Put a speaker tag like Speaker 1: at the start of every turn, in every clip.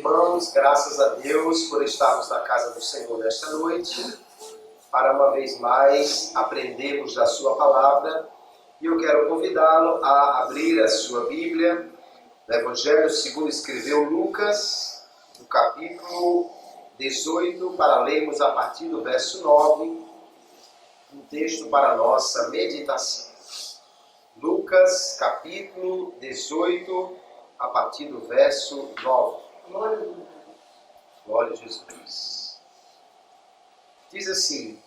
Speaker 1: irmãos, graças a Deus por estarmos na casa do Senhor nesta noite, para uma vez mais aprendermos da sua palavra. E eu quero convidá-lo a abrir a sua Bíblia, no Evangelho segundo escreveu Lucas, no capítulo 18, para lermos a partir do verso 9, um texto para a nossa meditação. Lucas, capítulo 18, a partir do verso 9. Glória a Jesus. Diz assim: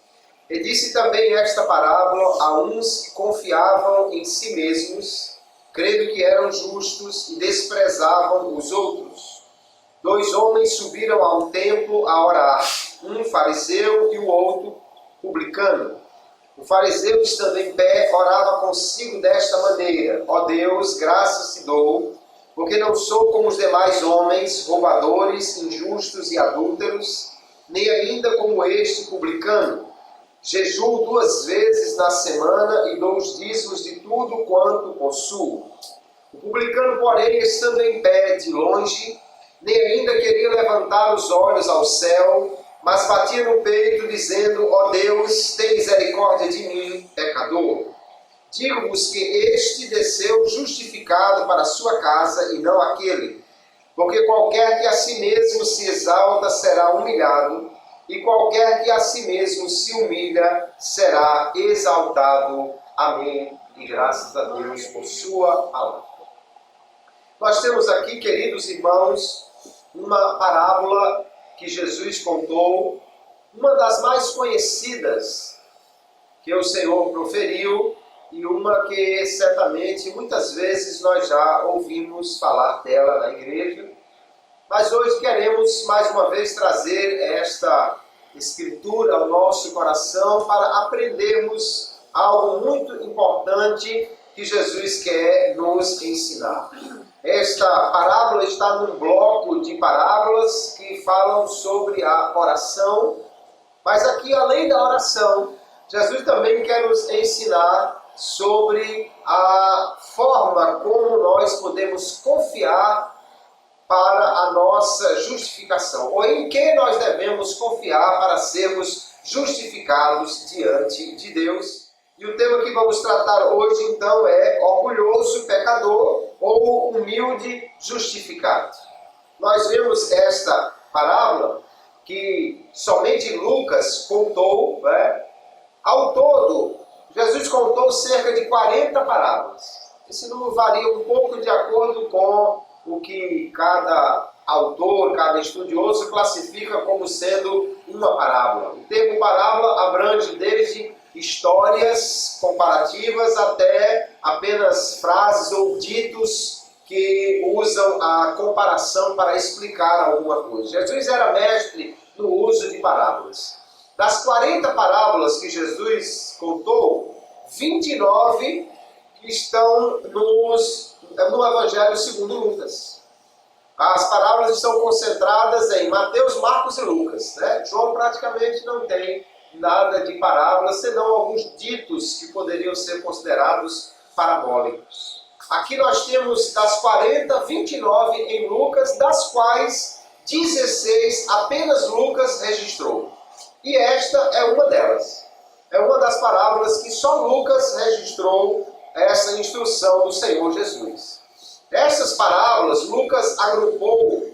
Speaker 1: E disse também esta parábola a uns que confiavam em si mesmos, crendo que eram justos e desprezavam os outros. 2 homens subiram a um templo a orar, um fariseu e o outro publicano. O fariseu, estando em pé, orava consigo desta maneira: Ó Deus, graças te dou, porque não sou como os demais homens, roubadores, injustos e adúlteros, nem ainda como este publicano. Jejuo 2 vezes na semana e dou os dízimos de tudo quanto possuo. O publicano, porém, estando em pé de longe, nem ainda queria levantar os olhos ao céu, mas batia no peito, dizendo: Ó Deus, tem misericórdia de mim, pecador. Digo-vos que este desceu justificado para a sua casa e não aquele. Porque qualquer que a si mesmo se exalta será humilhado, e qualquer que a si mesmo se humilha será exaltado. Amém. E graças a Deus por sua palavra. Nós temos aqui, queridos irmãos, uma parábola que Jesus contou, uma das mais conhecidas que o Senhor proferiu, e uma que certamente muitas vezes nós já ouvimos falar dela na igreja. Mas hoje queremos mais uma vez trazer esta escritura ao nosso coração para aprendermos algo muito importante que Jesus quer nos ensinar. Esta parábola está num bloco de parábolas que falam sobre a oração, mas aqui, além da oração, Jesus também quer nos ensinar sobre a forma como nós podemos confiar para a nossa justificação, ou em que nós devemos confiar para sermos justificados diante de Deus. E o tema que vamos tratar hoje, então, é orgulhoso pecador ou humilde justificado. Nós vemos esta parábola que somente Lucas contou, Ao todo, Jesus contou cerca de 40 parábolas. Esse número varia um pouco de acordo com o que cada autor, cada estudioso classifica como sendo uma parábola. O termo parábola abrange desde histórias comparativas até apenas frases ou ditos que usam a comparação para explicar alguma coisa. Jesus era mestre no uso de parábolas. Das 40 parábolas que Jesus contou, 29 estão no Evangelho segundo Lucas. As parábolas estão concentradas em Mateus, Marcos e Lucas. João praticamente não tem nada de parábolas, senão alguns ditos que poderiam ser considerados parabólicos. Aqui nós temos das 40, 29 em Lucas, das quais 16 apenas Lucas registrou. E esta é uma delas. É uma das parábolas que só Lucas registrou essa instrução do Senhor Jesus. Essas parábolas Lucas agrupou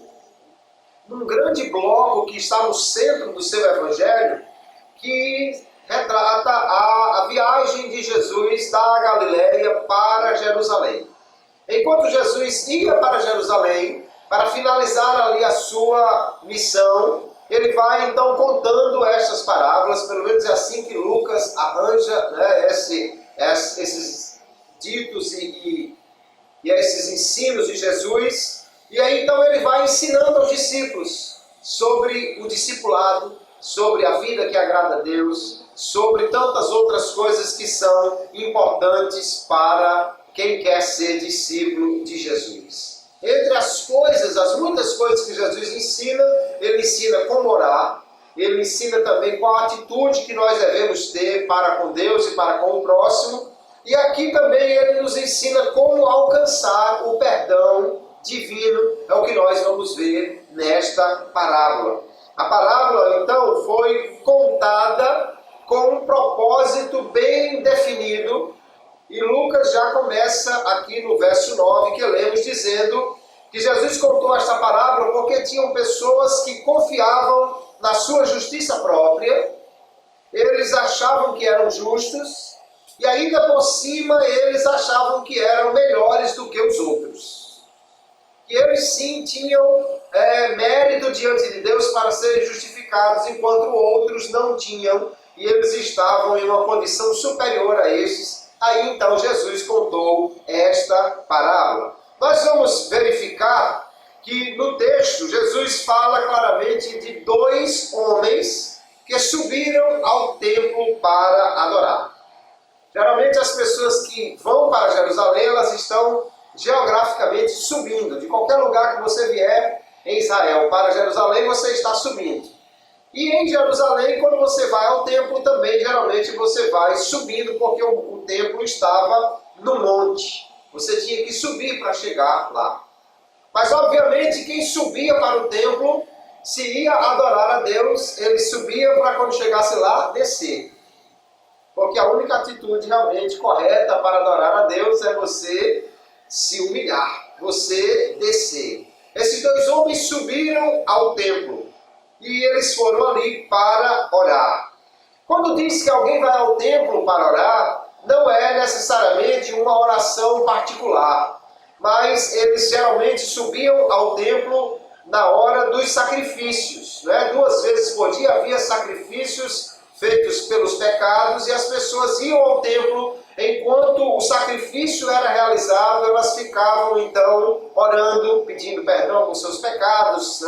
Speaker 1: num grande bloco que está no centro do seu evangelho, que retrata a viagem de Jesus da Galileia para Jerusalém. Enquanto Jesus ia para Jerusalém, para finalizar ali a sua missão, ele vai então contando estas parábolas, pelo menos é assim que Lucas arranja esses ditos e esses ensinos de Jesus. E aí então ele vai ensinando aos discípulos sobre o discipulado, sobre a vida que agrada a Deus, sobre tantas outras coisas que são importantes para quem quer ser discípulo de Jesus. Entre as muitas coisas que Jesus ensina, ele ensina como orar, ele ensina também qual a atitude que nós devemos ter para com Deus e para com o próximo, e aqui também ele nos ensina como alcançar o perdão divino, é o que nós vamos ver nesta parábola. A parábola, então, foi contada com um propósito bem definido, e Lucas já começa aqui no verso 9, que lemos, dizendo que Jesus contou esta parábola porque tinham pessoas que confiavam na sua justiça própria, eles achavam que eram justos, e ainda por cima eles achavam que eram melhores do que os outros. Que eles sim tinham mérito diante de Deus para serem justificados, enquanto outros não tinham, e eles estavam em uma condição superior a estes. Aí então Jesus contou esta parábola. Nós vamos verificar que no texto Jesus fala claramente de dois homens que subiram ao templo para adorar. Geralmente as pessoas que vão para Jerusalém, elas estão geograficamente subindo. De qualquer lugar que você vier em Israel para Jerusalém, você está subindo. E em Jerusalém, quando você vai ao templo, também geralmente você vai subindo, porque o templo estava no monte. Você tinha que subir para chegar lá. Mas obviamente quem subia para o templo, se ia adorar a Deus, ele subia para quando chegasse lá, descer. Porque a única atitude realmente correta para adorar a Deus é você se humilhar, você descer. Esses dois homens subiram ao templo e eles foram ali para orar. Quando diz que alguém vai ao templo para orar, não é necessariamente uma oração particular, mas eles geralmente subiam ao templo na hora dos sacrifícios. 2 vezes por dia havia sacrifícios feitos pelos pecados, e as pessoas iam ao templo. Enquanto o sacrifício era realizado, elas ficavam então orando, pedindo perdão por seus pecados,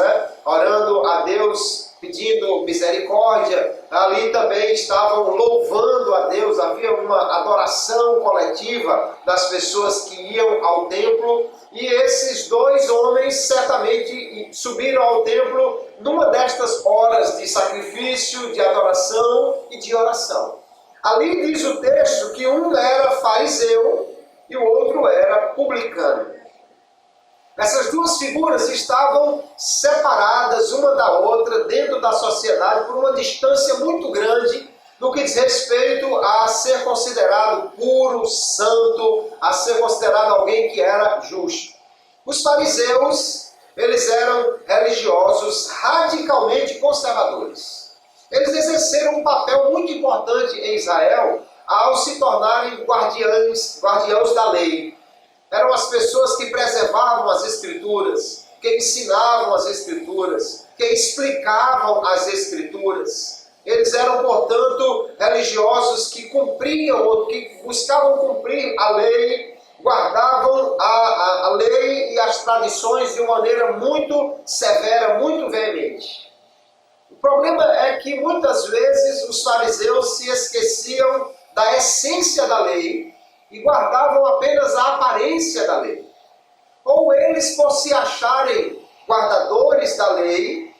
Speaker 1: orando a Deus, pedindo misericórdia. Ali também estavam louvando a Deus, havia uma adoração coletiva das pessoas que iam ao templo. E esses dois homens certamente subiram ao templo numa destas horas de sacrifício, de adoração e de oração. Ali diz o texto que um era fariseu e o outro era publicano. Essas duas figuras estavam separadas uma da outra dentro da sociedade por uma distância muito grande no que diz respeito a ser considerado puro, santo, a ser considerado alguém que era justo. Os fariseus, eles eram religiosos radicalmente conservadores. Eles exerceram um papel muito importante em Israel ao se tornarem guardiãos da lei. Eram as pessoas que preservavam as Escrituras, que ensinavam as Escrituras, que explicavam as Escrituras. Eles eram, portanto, religiosos que cumpriam, ou que buscavam cumprir a lei, guardavam a lei e as tradições de uma maneira muito severa, muito veemente. O problema é que muitas vezes os fariseus se esqueciam da essência da lei e guardavam apenas a aparência da lei. Ou eles, por se acharem guardadores da lei,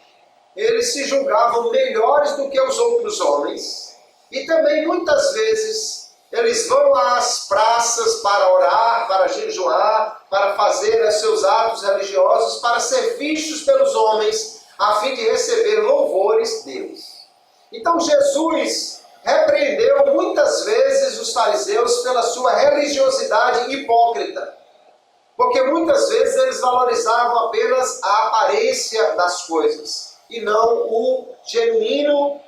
Speaker 1: eles se julgavam melhores do que os outros homens. E também muitas vezes eles vão às praças para orar, para jejuar, para fazer os seus atos religiosos, para ser vistos pelos homens, a fim de receber louvores deles. Então Jesus repreendeu muitas vezes os fariseus pela sua religiosidade hipócrita, porque muitas vezes eles valorizavam apenas a aparência das coisas e não o genuíno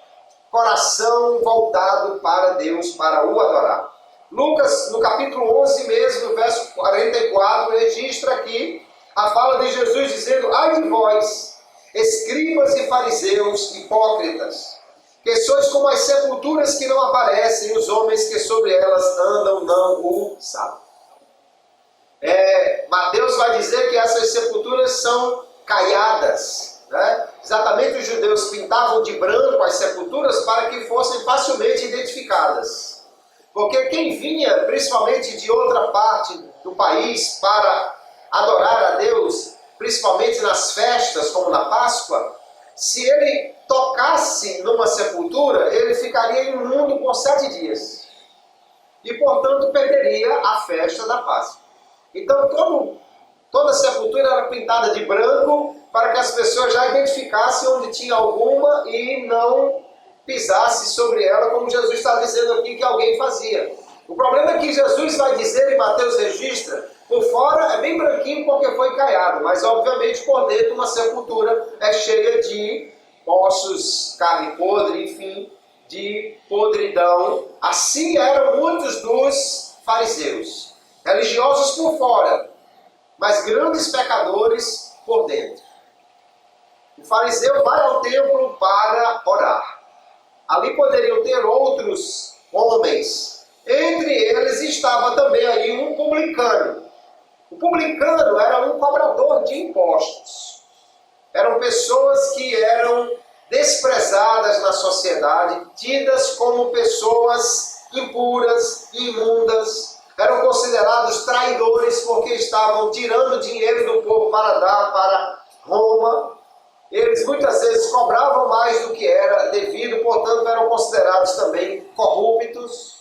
Speaker 1: coração voltado para Deus, para o adorar. Lucas, no capítulo 11 mesmo, no verso 44, registra aqui a fala de Jesus dizendo: ai de vós, escribas e fariseus hipócritas, que sois como as sepulturas que não aparecem, e os homens que sobre elas andam não o sabem. Mateus vai dizer que essas sepulturas são caiadas. Exatamente, os judeus pintavam de branco as sepulturas para que fossem facilmente identificadas. Porque quem vinha, principalmente de outra parte do país, para adorar a Deus, principalmente nas festas, como na Páscoa, se ele tocasse numa sepultura, ele ficaria imundo por 7 dias. E, portanto, perderia a festa da Páscoa. Então, todo Toda sepultura era pintada de branco para que as pessoas já identificassem onde tinha alguma e não pisasse sobre ela, como Jesus está dizendo aqui que alguém fazia. O problema é que Jesus vai dizer, e Mateus registra, por fora é bem branquinho porque foi caiado, mas obviamente por dentro uma sepultura é cheia de ossos, carne podre, enfim, de podridão. Assim eram muitos dos fariseus, religiosos por fora, mas grandes pecadores por dentro. O fariseu vai ao templo para orar. Ali poderiam ter outros homens. Entre eles estava também aí um publicano. O publicano era um cobrador de impostos. Eram pessoas que eram desprezadas na sociedade, tidas como pessoas impuras, imundas. Eram considerados traidores porque estavam tirando dinheiro do povo para dar para Roma. Eles muitas vezes cobravam mais do que era devido, portanto eram considerados também corruptos.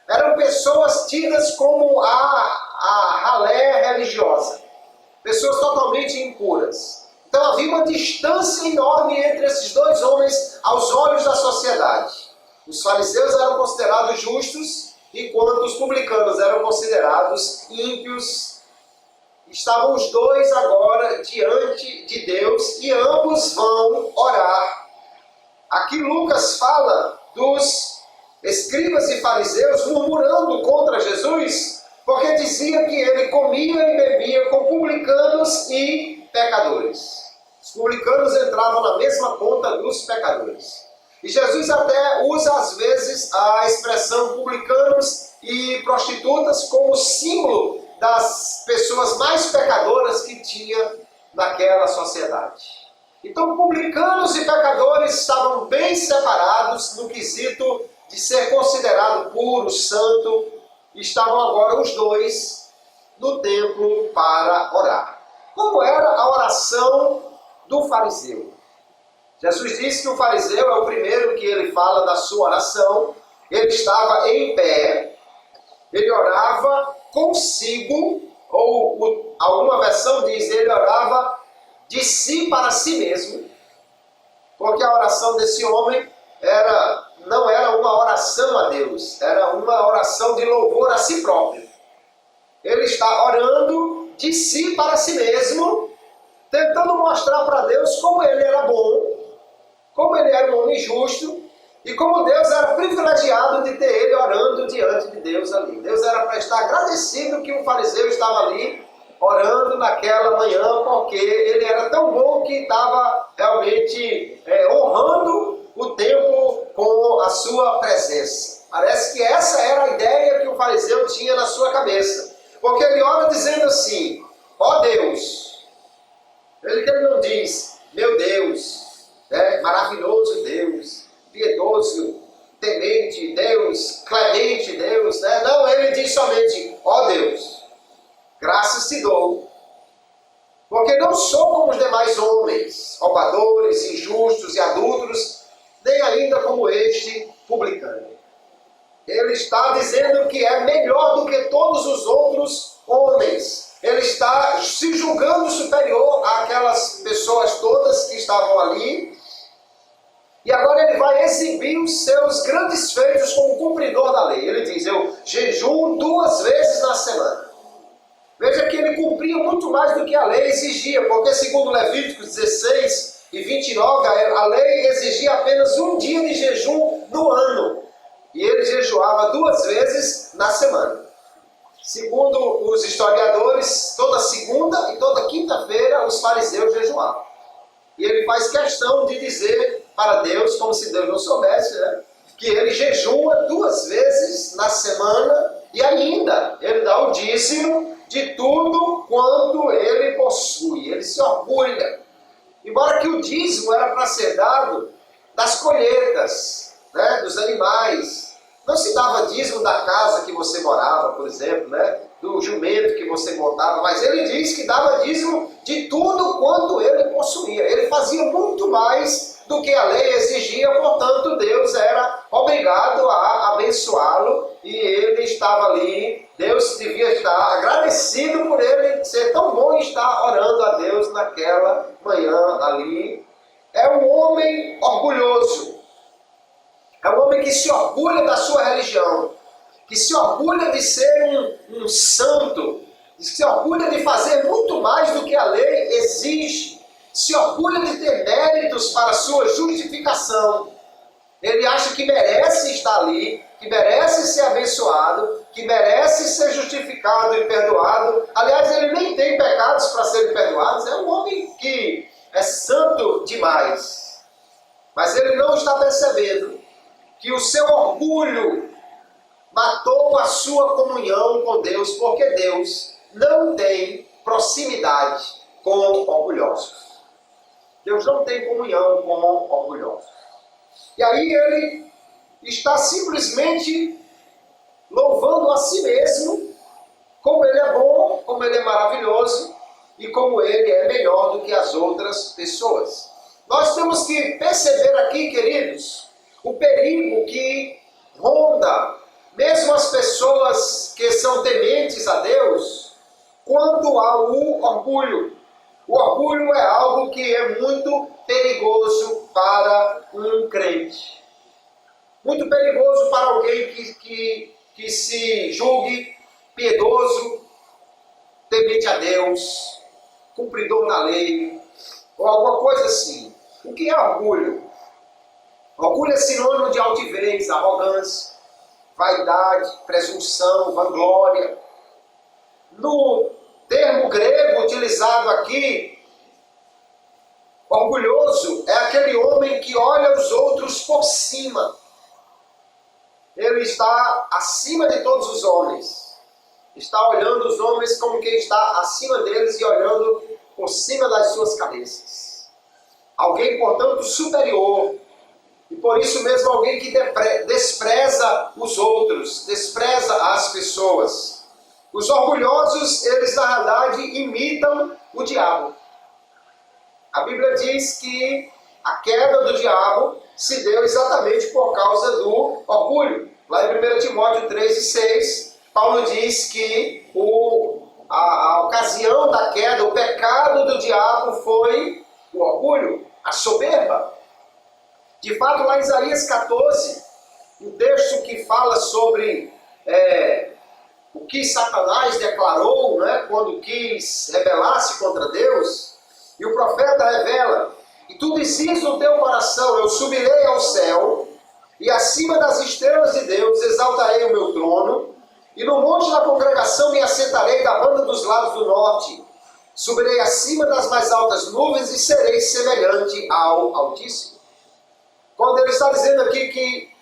Speaker 1: Eram pessoas tidas como a ralé religiosa, pessoas totalmente impuras. Então havia uma distância enorme entre esses dois homens aos olhos da sociedade. Os fariseus eram considerados justos, enquanto os publicanos eram considerados ímpios. Estavam os dois agora diante de Deus e ambos vão orar. Aqui Lucas fala dos escribas e fariseus murmurando contra Jesus, porque dizia que ele comia e bebia com publicanos e pecadores. Os publicanos entravam na mesma conta dos pecadores. E Jesus até usa às vezes a expressão publicanos e prostitutas como símbolo das pessoas mais pecadoras que tinha naquela sociedade. Então, publicanos e pecadores estavam bem separados no quesito de ser considerado puro, santo, e estavam agora os dois no templo para orar. Como era a oração do fariseu? Jesus disse que o fariseu é o primeiro que ele fala da sua oração. Ele estava em pé, ele orava consigo, ou alguma versão diz, ele orava de si para si mesmo, porque a oração desse homem não era uma oração a Deus, era uma oração de louvor a si próprio. Ele está orando de si para si mesmo, tentando mostrar para Deus como ele era bom, como ele era um homem justo, e como Deus era privilegiado de ter ele orando diante de Deus ali. Deus era para estar agradecido que o fariseu estava ali orando naquela manhã, porque ele era tão bom que estava realmente honrando o templo com a sua presença. Parece que essa era a ideia que o fariseu tinha na sua cabeça. Porque ele ora dizendo assim, ó Deus. Ele não diz, meu Deus, maravilhoso Deus, piedoso, temente Deus, clemente Deus. Não, ele diz somente, ó Deus, graças te dou, porque não sou como os demais homens, roubadores, injustos e adúlteros, nem ainda como este publicano. Ele está dizendo que é melhor do que todos os outros homens. Ele está se julgando superior àquelas pessoas todas que estavam ali. E agora ele vai exibir os seus grandes feitos como cumpridor da lei. Ele diz, eu jejuo 2 vezes na semana. Veja que ele cumpria muito mais do que a lei exigia, porque segundo Levíticos 16 e 29, a lei exigia apenas um dia de jejum no ano. E ele jejuava 2 vezes na semana. Segundo os historiadores, toda segunda e toda quinta-feira os fariseus jejuavam. E ele faz questão de dizer para Deus, como se Deus não soubesse, que ele jejua 2 vezes na semana e ainda ele dá o dízimo de tudo quanto ele possui. Ele se orgulha. Embora que o dízimo era para ser dado das colheitas, dos animais. Não se dava dízimo da casa que você morava, por exemplo, do jumento que você montava, mas ele diz que dava dízimo de tudo quanto ele possuía. Ele fazia muito mais do que a lei exigia, portanto Deus era obrigado a abençoá-lo e ele estava ali. Deus devia estar agradecido por ele ser tão bom e estar orando a Deus naquela manhã ali. É um homem orgulhoso. É um homem que se orgulha da sua religião, que se orgulha de ser um santo, que se orgulha de fazer muito mais do que a lei exige, se orgulha de ter méritos para a sua justificação. Ele acha que merece estar ali, que merece ser abençoado, que merece ser justificado e perdoado. Aliás, ele nem tem pecados para serem perdoados. É um homem que é santo demais. Mas ele não está percebendo que o seu orgulho matou a sua comunhão com Deus, porque Deus não tem proximidade com orgulhosos. Deus não tem comunhão com orgulhosos. E aí ele está simplesmente louvando a si mesmo, como ele é bom, como ele é maravilhoso e como ele é melhor do que as outras pessoas. Nós temos que perceber aqui, queridos, o perigo que ronda mesmo as pessoas que são tementes a Deus quanto ao orgulho. O orgulho é algo que é muito perigoso para um crente. Muito perigoso para alguém que se julgue piedoso, temente a Deus, cumpridor da lei, ou alguma coisa assim. O que é orgulho? Orgulho é sinônimo de altivez, arrogância, vaidade, presunção, vanglória. No termo grego utilizado aqui, orgulhoso é aquele homem que olha os outros por cima. Ele está acima de todos os homens. Está olhando os homens como quem está acima deles e olhando por cima das suas cabeças. Alguém, portanto, superior. E por isso mesmo alguém que despreza os outros, despreza as pessoas. Os orgulhosos, eles na verdade imitam o diabo. A Bíblia diz que a queda do diabo se deu exatamente por causa do orgulho. Lá em 1 Timóteo 3:6, Paulo diz que a ocasião da queda, o pecado do diabo foi o orgulho, a soberba. De fato, lá em Isaías 14, um texto que fala sobre o que Satanás declarou, né, quando quis rebelar-se contra Deus, e o profeta revela: e tu dizes no teu coração, eu subirei ao céu, e acima das estrelas de Deus exaltarei o meu trono, e no monte da congregação me assentarei da banda dos lados do norte, subirei acima das mais altas nuvens e serei semelhante ao Altíssimo. Quando ele está dizendo aqui que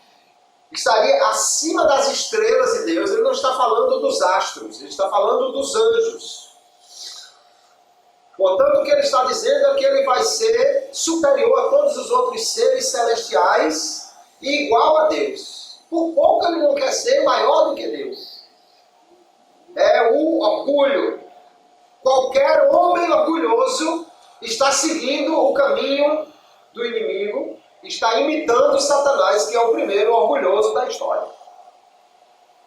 Speaker 1: estaria acima das estrelas de Deus, ele não está falando dos astros, ele está falando dos anjos. Portanto, o que ele está dizendo é que ele vai ser superior a todos os outros seres celestiais e igual a Deus. Por pouco ele não quer ser maior do que Deus. É o orgulho. Qualquer homem orgulhoso está seguindo o caminho do inimigo, está imitando Satanás, que é o primeiro orgulhoso da história.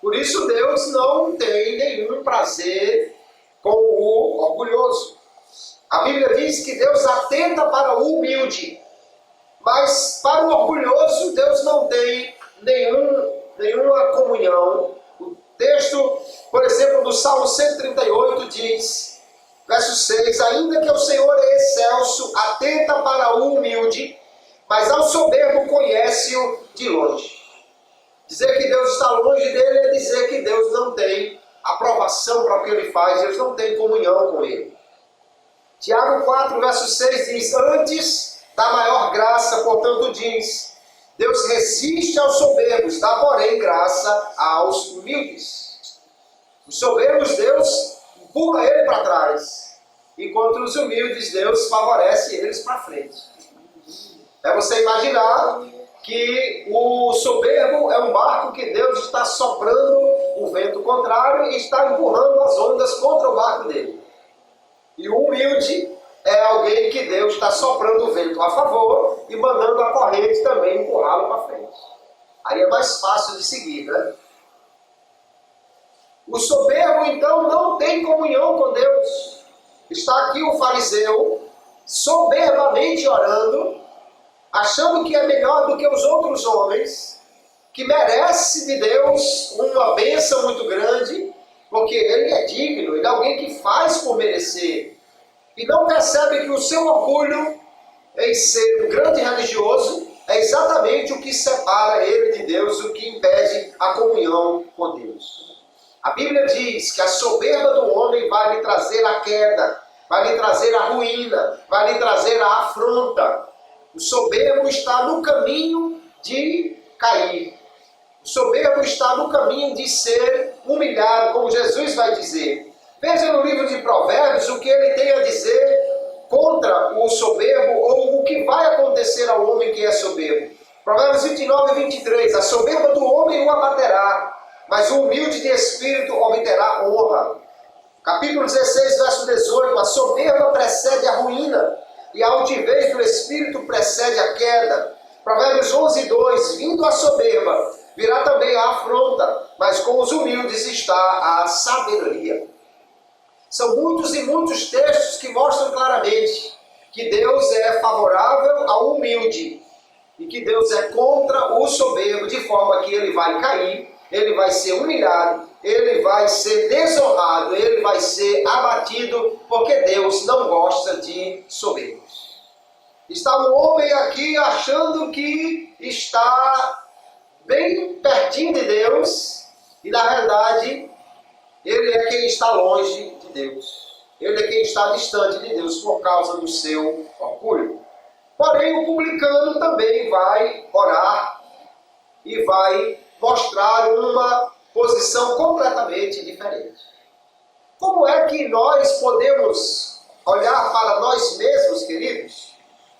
Speaker 1: Por isso Deus não tem nenhum prazer com o orgulhoso. A Bíblia diz que Deus atenta para o humilde, mas para o orgulhoso Deus não tem nenhuma comunhão. O texto, por exemplo, do Salmo 138 diz, verso 6, ainda que o Senhor é excelso, atenta para o humilde, mas ao soberbo conhece-o de longe. Dizer que Deus está longe dele é dizer que Deus não tem aprovação para o que ele faz, Deus não tem comunhão com ele. Tiago 4, verso 6 diz, antes da maior graça, portanto diz, Deus resiste aos soberbos, dá porém graça aos humildes. Os soberbos Deus empurra ele para trás, enquanto os humildes Deus favorece eles para frente. É você imaginar que o soberbo é um barco que Deus está soprando o vento contrário e está empurrando as ondas contra o barco dele. E o humilde é alguém que Deus está soprando o vento a favor e mandando a corrente também empurrá-lo para frente. Aí é mais fácil de seguir, né? O soberbo, então, não tem comunhão com Deus. Está aqui o fariseu, soberbamente orando, achando que é melhor do que os outros homens, que merece de Deus uma bênção muito grande, porque ele é digno, ele é alguém que faz por merecer. E não percebe que o seu orgulho em ser um grande religioso é exatamente o que separa ele de Deus, o que impede a comunhão com Deus. A Bíblia diz que a soberba do homem vai lhe trazer a queda, vai lhe trazer a ruína, vai lhe trazer a afronta. O soberbo está no caminho de cair. O soberbo está no caminho de ser humilhado, como Jesus vai dizer. Veja no livro de Provérbios o que ele tem a dizer contra o soberbo, ou o que vai acontecer ao homem que é soberbo. Provérbios 29 e 23. A soberba do homem o abaterá, mas o humilde de espírito obterá honra. Capítulo 16, verso 18. A soberba precede a ruína, e a altivez do espírito precede a queda. Provérbios 11, 2. Vindo a soberba, virá também a afronta, mas com os humildes está a sabedoria. São muitos e muitos textos que mostram claramente que Deus é favorável ao humilde e que Deus é contra o soberbo, de forma que ele vai cair, ele vai ser humilhado, ele vai ser desonrado, ele vai ser abatido, porque Deus não gosta de soberbos. Está um homem aqui achando que está bem pertinho de Deus e, na verdade, ele é quem está longe de Deus. Ele é quem está distante de Deus por causa do seu orgulho. Porém, o publicano também vai orar e vai mostrar uma posição completamente diferente. Como é que nós podemos olhar para nós mesmos, queridos,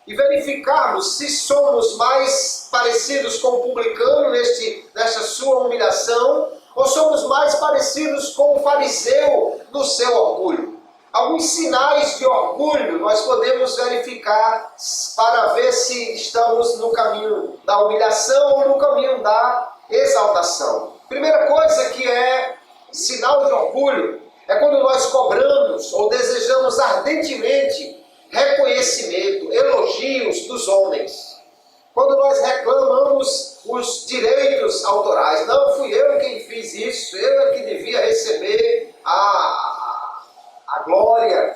Speaker 1: e verificarmos se somos mais parecidos com o publicano nesta sua humilhação, ou somos mais parecidos com o fariseu no seu orgulho? Alguns sinais de orgulho nós podemos verificar para ver se estamos no caminho da humilhação ou no caminho da exaltação. Primeira coisa que é sinal de orgulho é quando nós cobramos ou desejamos ardentemente reconhecimento, elogios dos homens. Quando nós reclamamos os direitos autorais, não fui eu quem fiz isso, eu é que devia receber a glória.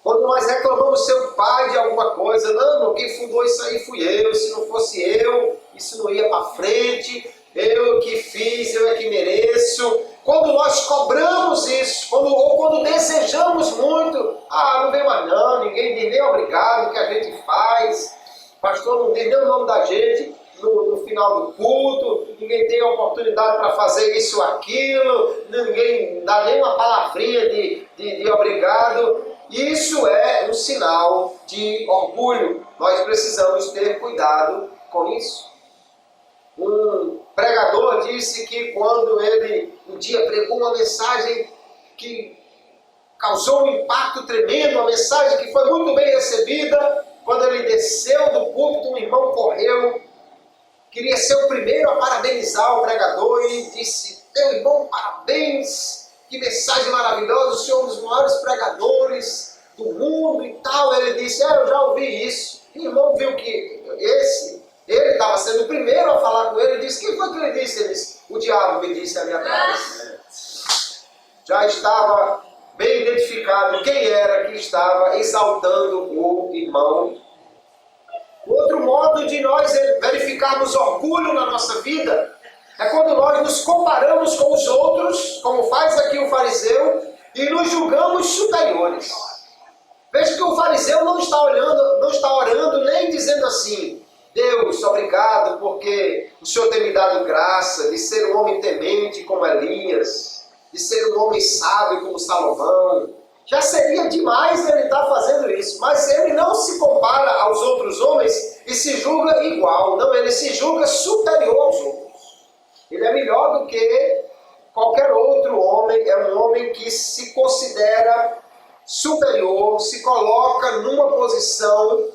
Speaker 1: Quando nós reclamamos ser o pai de alguma coisa, não, quem fundou isso aí fui eu, se não fosse eu, isso não ia para frente, eu que fiz, eu é que mereço. Quando nós cobramos isso, ou quando desejamos muito, não vem mais não, ninguém diz nem obrigado, o que a gente faz, pastor não diz nem o nome da gente no final do culto, ninguém tem oportunidade para fazer isso ou aquilo, ninguém dá nem uma palavrinha de obrigado. Isso é um sinal de orgulho. Nós precisamos ter cuidado com isso. Um pregador disse que quando ele um dia pregou uma mensagem que causou um impacto tremendo, uma mensagem que foi muito bem recebida, quando ele desceu do púlpito, um irmão correu, queria ser o primeiro a parabenizar o pregador e disse: meu irmão, parabéns, que mensagem maravilhosa, o senhor é um dos maiores pregadores do mundo e tal. Ele disse: eu já ouvi isso. E o irmão viu que ele estava sendo o primeiro a falar com ele e disse: quem foi que ele disse? Ele disse: o diabo me disse ali atrás. Já estava bem identificado quem era que estava exaltando o irmão. Outro modo de nós verificarmos orgulho na nossa vida é quando nós nos comparamos com os outros, como faz aqui o fariseu, e nos julgamos superiores. Veja que o fariseu não está orando nem dizendo assim: Deus, obrigado porque o Senhor tem me dado graça de ser um homem temente como Elias, de ser um homem sábio como Salomão. Já seria demais ele estar fazendo isso, mas ele não se compara aos outros homens e se julga igual. Não, ele se julga superior aos outros. Ele é melhor do que qualquer outro homem, é um homem que se considera superior, se coloca numa posição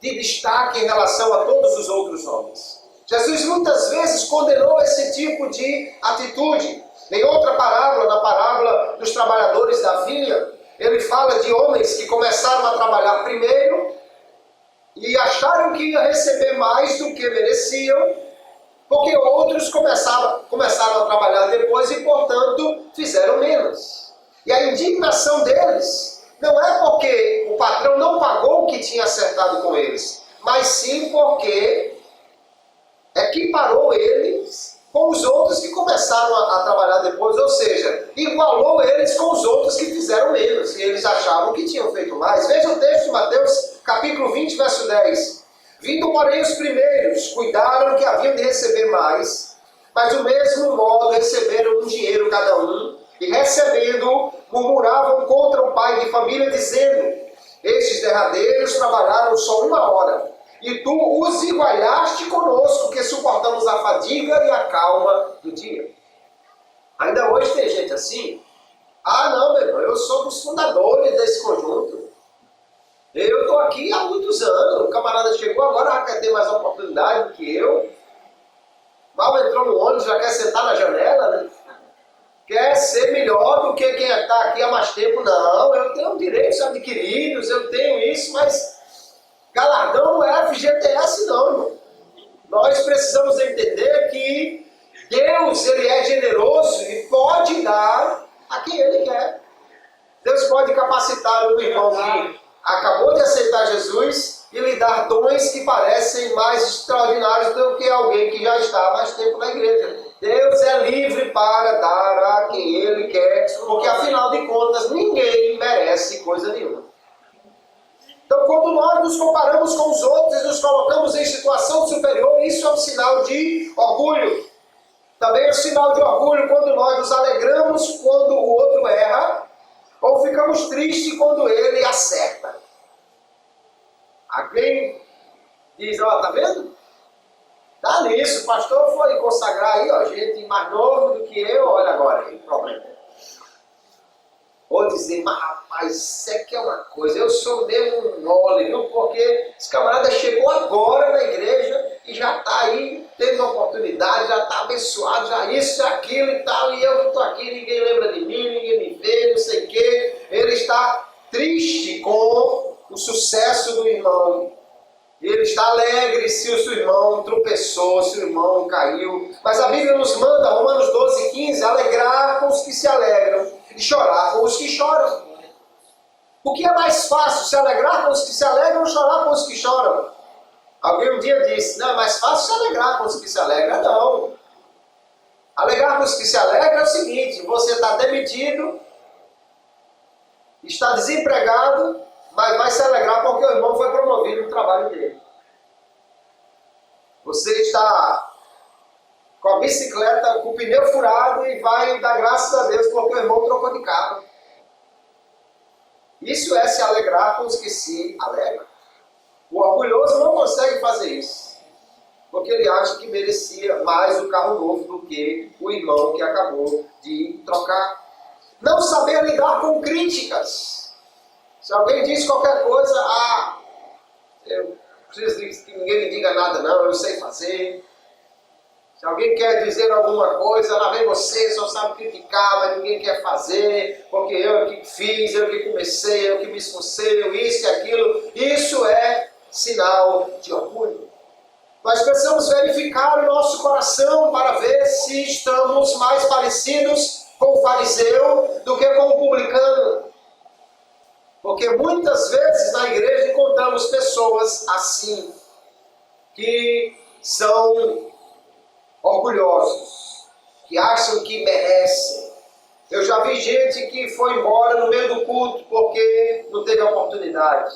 Speaker 1: de destaque em relação a todos os outros homens. Jesus muitas vezes condenou esse tipo de atitude. Em outra parábola, na parábola dos trabalhadores da vinha, ele fala de homens que começaram a trabalhar primeiro e acharam que ia receber mais do que mereciam, porque outros começaram a trabalhar depois e, portanto, fizeram menos. E a indignação deles não é porque o patrão não pagou o que tinha acertado com eles, mas sim porque equiparou eles com os outros que começaram a trabalhar depois, ou seja, igualou eles com os outros que fizeram menos, e eles achavam que tinham feito mais. Veja o texto de Mateus, capítulo 20, verso 10. Vindo, porém, os primeiros, cuidaram que haviam de receber mais, mas do mesmo modo receberam um dinheiro cada um, e recebendo, murmuravam contra o pai de família, dizendo: estes derradeiros trabalharam só 1 hora, e tu os igualaste conosco, que suportamos a fadiga e a calma do dia. Ainda hoje tem gente assim. Ah, não, meu irmão, eu sou dos fundadores desse conjunto. Eu estou aqui há muitos anos. O camarada chegou agora, já quer ter mais oportunidade do que eu. Mal entrou no ônibus, já quer sentar na janela, né? Quer ser melhor do que quem está aqui há mais tempo. Não, eu tenho direitos adquiridos, eu tenho isso, mas galardão não é FGTS não, irmão. Nós precisamos entender que Deus, Ele é generoso e pode dar a quem Ele quer. Deus pode capacitar um irmão que acabou de aceitar Jesus e lhe dar dons que parecem mais extraordinários do que alguém que já está há mais tempo na igreja. Deus é livre para dar a quem Ele quer, porque afinal de contas ninguém merece coisa nenhuma. Então, quando nós nos comparamos com os outros e nos colocamos em situação superior, isso é um sinal de orgulho. Também é um sinal de orgulho quando nós nos alegramos quando o outro erra, ou ficamos tristes quando ele acerta. Alguém diz: ó, tá vendo? Tá nisso, o pastor foi consagrar aí, ó, gente mais novo do que eu, olha agora aí, problema. Ou dizer: mas rapaz, isso aqui é uma coisa, eu sou mesmo mole, viu? Porque esse camarada chegou agora na igreja e já está aí tendo uma oportunidade, já está abençoado, já isso, já aquilo e tal, e eu que estou aqui, ninguém lembra de mim, ninguém me vê, não sei o quê. Ele está triste com o sucesso do irmão. Ele está alegre se o seu irmão tropeçou, se o irmão caiu. Mas a Bíblia nos manda, Romanos 12, 15, alegrar com os que se alegram e chorar com os que choram. O que é mais fácil, se alegrar com os que se alegram ou chorar com os que choram? Alguém um dia disse: não, é mais fácil se alegrar com os que se alegram. Não. Alegrar com os que se alegram é o seguinte: você está demitido, está desempregado, mas vai se alegrar porque o irmão foi promovido no trabalho dele. Você está com a bicicleta, com o pneu furado e vai dar graças a Deus porque o irmão trocou de carro. Isso é se alegrar com os que se alegram. O orgulhoso não consegue fazer isso, porque ele acha que merecia mais o carro novo do que o irmão que acabou de trocar. Não saber lidar com críticas. Se alguém diz qualquer coisa: eu preciso que ninguém me diga nada não, eu sei fazer. Se alguém quer dizer alguma coisa, lá vem você, só sabe criticar, mas ninguém quer fazer, porque eu que fiz, eu que comecei, eu que me esforcei, eu isso e aquilo. Isso é sinal de orgulho. Nós precisamos verificar o nosso coração para ver se estamos mais parecidos com o fariseu do que com o publicano. Porque muitas vezes na igreja encontramos pessoas assim, que são orgulhosos, que acham que merecem. Eu já vi gente que foi embora no meio do culto porque não teve oportunidade.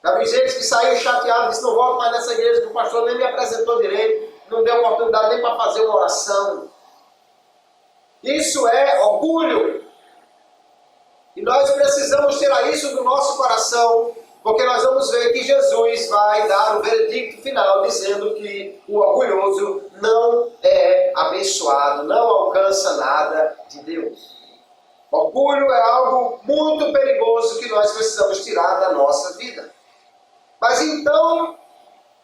Speaker 1: Já vi gente que saiu chateado e disse: não volto mais nessa igreja, que o pastor nem me apresentou direito, não deu oportunidade nem para fazer uma oração. Isso é orgulho. E nós precisamos tirar isso do nosso coração, porque nós vamos ver que Jesus vai dar o veredicto final, dizendo que o orgulhoso não é abençoado, não alcança nada de Deus. Orgulho é algo muito perigoso que nós precisamos tirar da nossa vida. Mas então,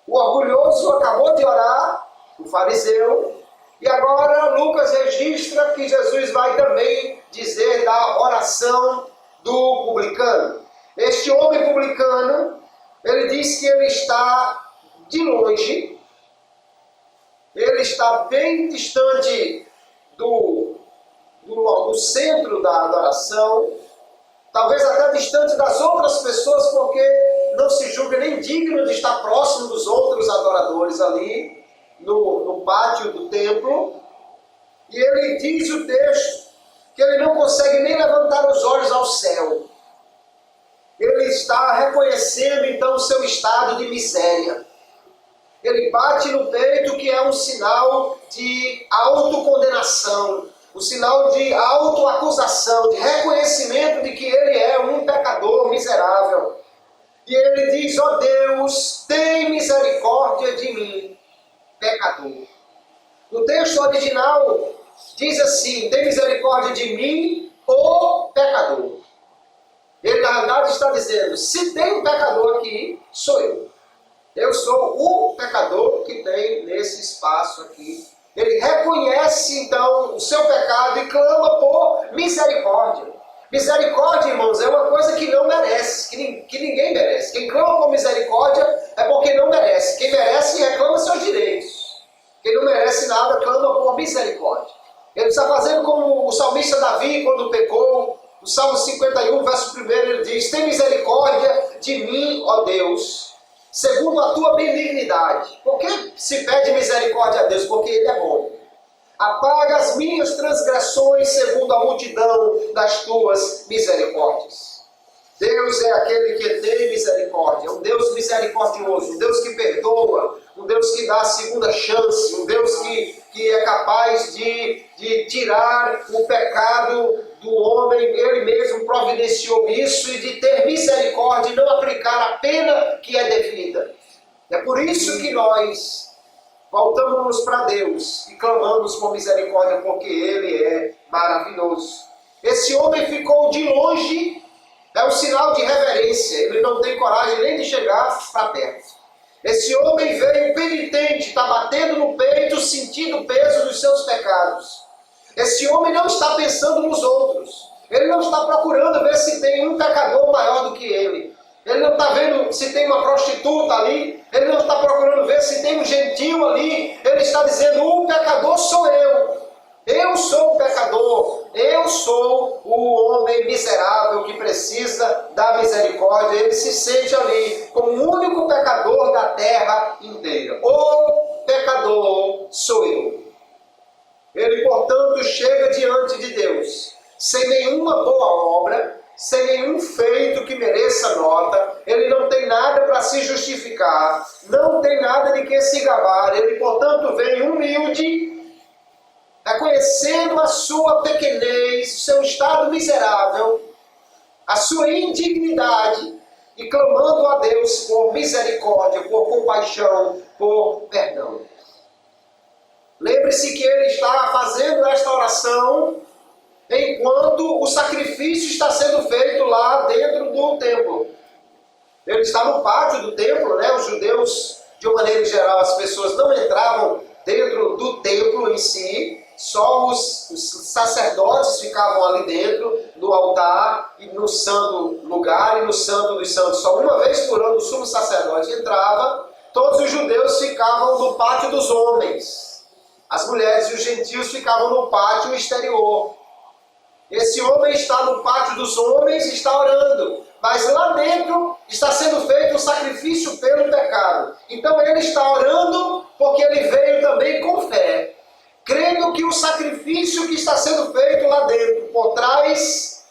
Speaker 1: o orgulhoso acabou de orar, o fariseu, E agora Lucas registra que Jesus vai também dizer da oração do publicano. Este homem publicano, ele diz que ele está de longe, ele está bem distante do centro da adoração, talvez até distante das outras pessoas, porque não se julga nem digno de estar próximo dos outros adoradores ali, no pátio do templo. E ele diz o texto que ele não consegue nem levantar os olhos ao céu. Ele está reconhecendo então o seu estado de miséria. Ele bate no peito, que é um sinal de autocondenação, um sinal de autoacusação, de reconhecimento de que ele é um pecador miserável. E ele diz: ó Deus, tem misericórdia de mim, pecador. No texto original diz assim: tem misericórdia de mim, o pecador. Ele na verdade está dizendo: se tem um pecador aqui, sou eu. Eu sou o pecador que tem nesse espaço aqui. Ele reconhece então o seu pecado e clama por misericórdia. Misericórdia, irmãos, é uma coisa que não merece, que ninguém merece. Quem clama por misericórdia é porque não merece. Quem merece reclama seus direitos. Quem não merece nada clama por misericórdia. Ele está fazendo como o salmista Davi quando pecou. No Salmo 51, verso 1, ele diz: tem misericórdia de mim, ó Deus, segundo a tua benignidade. Por que se pede misericórdia a Deus? Porque Ele é bom. Apaga as minhas transgressões segundo a multidão das tuas misericórdias. Deus é aquele que tem misericórdia, um Deus misericordioso, um Deus que perdoa, um Deus que dá a segunda chance, um Deus que é capaz de tirar o pecado do homem. Ele mesmo providenciou isso, e de ter misericórdia e não aplicar a pena que é devida. É por isso que nós voltamos para Deus e clamamos por misericórdia, porque Ele é maravilhoso. Esse homem ficou de longe, é um sinal de reverência. Ele não tem coragem nem de chegar para perto. Esse homem veio penitente, está batendo no peito, sentindo o peso dos seus pecados. Esse homem não está pensando nos outros. Ele não está procurando ver se tem um pecador maior do que ele. Ele não está vendo se tem uma prostituta ali. Ele não está procurando ver se tem um gentil ali. Ele está dizendo: o pecador sou eu. Eu sou o pecador. Eu sou o homem miserável que precisa da misericórdia. Ele se sente ali como o único pecador da terra inteira. O pecador sou eu. Ele, portanto, chega diante de Deus sem nenhuma boa obra, sem nenhum feito que mereça nota. Ele não tem nada para se justificar, não tem nada de que se gabar. Ele, portanto, vem humilde, reconhecendo a sua pequenez, o seu estado miserável, a sua indignidade, e clamando a Deus por misericórdia, por compaixão, por perdão. Lembre-se que ele está fazendo esta oração enquanto o sacrifício está sendo feito lá dentro do templo. Ele está no pátio do templo, né? Os judeus, de uma maneira geral, as pessoas não entravam dentro do templo em si, só os sacerdotes ficavam ali dentro, no altar e no santo lugar e no santo dos santos. Só uma vez por ano o sumo sacerdote entrava. Todos os judeus ficavam no pátio dos homens. As mulheres e os gentios ficavam no pátio exterior. Esse homem está no pátio dos homens e está orando. Mas lá dentro está sendo feito um sacrifício pelo pecado. Então ele está orando porque ele veio também com fé, crendo que o sacrifício que está sendo feito lá dentro, por trás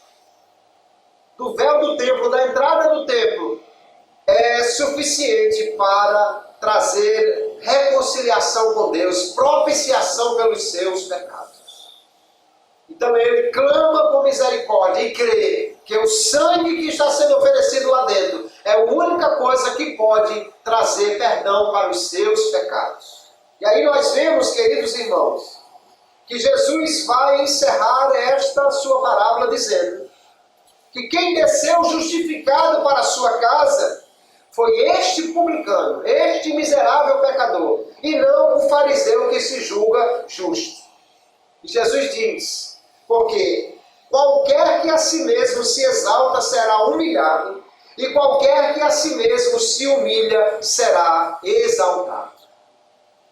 Speaker 1: do véu do templo, da entrada do templo, é suficiente para trazer reconciliação com Deus, propiciação pelos seus pecados. Então ele clama por misericórdia e crê que o sangue que está sendo oferecido lá dentro é a única coisa que pode trazer perdão para os seus pecados. E aí nós vemos, queridos irmãos, que Jesus vai encerrar esta sua parábola dizendo que quem desceu justificado para a sua casa Foi este publicano, este miserável pecador, e não o fariseu que se julga justo. E Jesus diz, porque qualquer que a si mesmo se exalta será humilhado, e qualquer que a si mesmo se humilha será exaltado.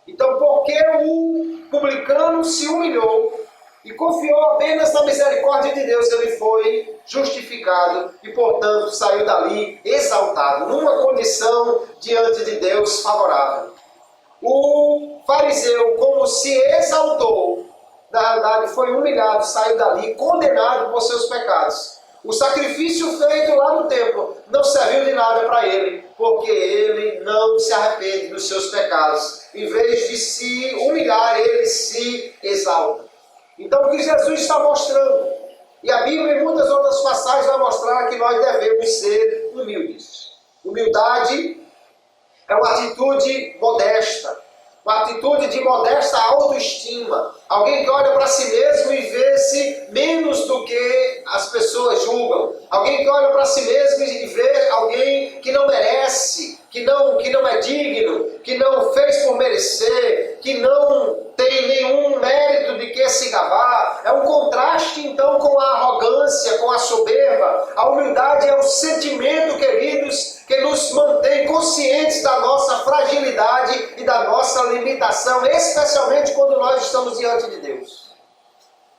Speaker 1: Então, porque o publicano se humilhou e confiou apenas na misericórdia de Deus, ele foi justificado e, portanto, saiu dali exaltado, numa condição diante de Deus favorável. O fariseu, como se exaltou, na verdade foi humilhado, saiu dali condenado por seus pecados. O sacrifício feito lá no templo não serviu de nada para ele, porque ele não se arrepende dos seus pecados. Em vez de se humilhar, ele se exalta. Então o que Jesus está mostrando, e a Bíblia em muitas outras passagens vai mostrar que nós devemos ser humildes. Humildade é uma atitude modesta, uma atitude de modesta autoestima. Alguém que olha para si mesmo e vê-se menos do que as pessoas julgam. Alguém que olha para si mesmo e vê alguém que não merece, que não é digno, que não fez por merecer, que não tem nenhum mérito de que se gabar. É um contraste então com a arrogância, com a soberba. A humildade é um sentimento, queridos, que nos mantém conscientes da nossa fragilidade e da nossa limitação, especialmente quando nós estamos diante de Deus.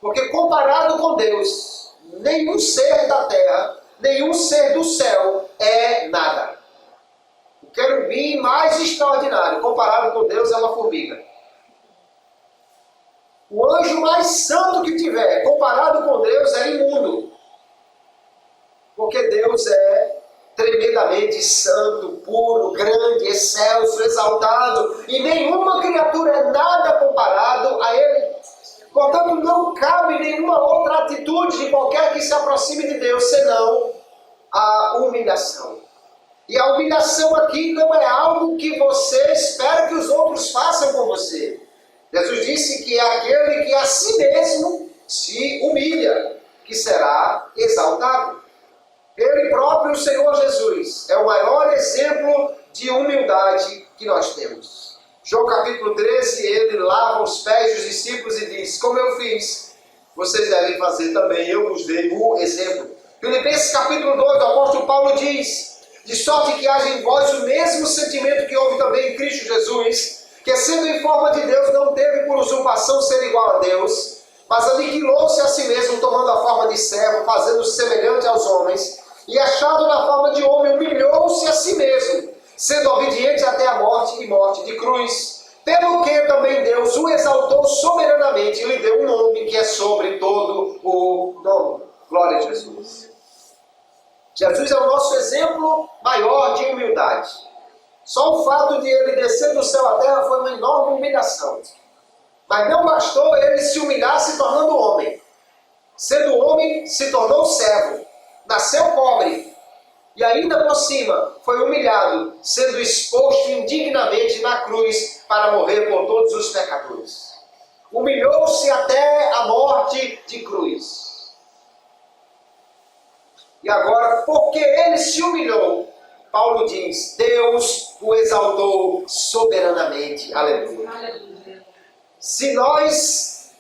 Speaker 1: Porque comparado com Deus, nenhum ser da terra, nenhum ser do céu é nada. O querubim mais extraordinário, comparado com Deus, é uma formiga. O anjo mais santo que tiver, comparado com Deus, é imundo. Porque Deus é tremendamente santo, puro, grande, excelso, exaltado, e nenhuma criatura é nada comparado a Ele. Portanto, não cabe nenhuma outra atitude de qualquer que se aproxime de Deus, senão a humilhação. E a humilhação aqui não é algo que você espera que os outros façam com você. Jesus disse que é aquele que a si mesmo se humilha, que será exaltado. Ele próprio, o Senhor Jesus, é o maior exemplo de humildade que nós temos. João capítulo 13, ele lava os pés dos discípulos e diz, como eu fiz, vocês devem fazer também, eu vos dei o exemplo. Filipenses capítulo 2, o apóstolo Paulo diz, de sorte que haja em vós o mesmo sentimento que houve também em Cristo Jesus, que sendo em forma de Deus, não teve por usurpação ser igual a Deus, mas aniquilou-se a si mesmo, tomando a forma de servo, fazendo-se semelhante aos homens, e achado na forma de homem, humilhou-se a si mesmo, sendo obediente até a morte e morte de cruz. Pelo que também Deus o exaltou soberanamente e lhe deu um nome que é sobre todo o nome. Glória a Jesus. Jesus é o nosso exemplo maior de humildade. Só o fato de ele descer do céu à terra foi uma enorme humilhação. Mas não bastou ele se humilhar se tornando homem. Sendo homem, se tornou servo. Nasceu pobre. E ainda por cima, foi humilhado, sendo exposto indignamente na cruz para morrer por todos os pecadores. Humilhou-se até a morte de cruz. E agora, porque ele se humilhou, Paulo diz, Deus o exaltou soberanamente. Aleluia. Se nós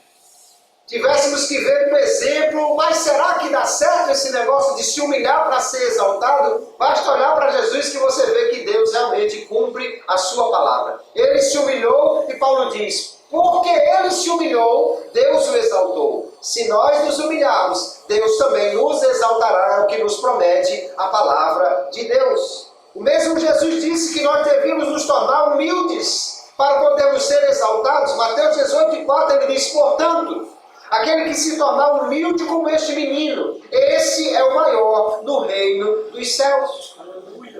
Speaker 1: tivéssemos que ver um exemplo, mas será que dá certo esse negócio de se humilhar para ser exaltado? Basta olhar para Jesus que você vê que Deus realmente cumpre a sua palavra. Ele se humilhou e Paulo diz, porque ele se humilhou, Deus o exaltou. Se nós nos humilharmos, Deus também nos exaltará, é o que nos promete a palavra de Deus. O mesmo Jesus disse que nós devíamos nos tornar humildes para podermos ser exaltados. Mateus 18,4 ele diz, portanto, aquele que se tornar humilde como este menino, esse é o maior no reino dos céus.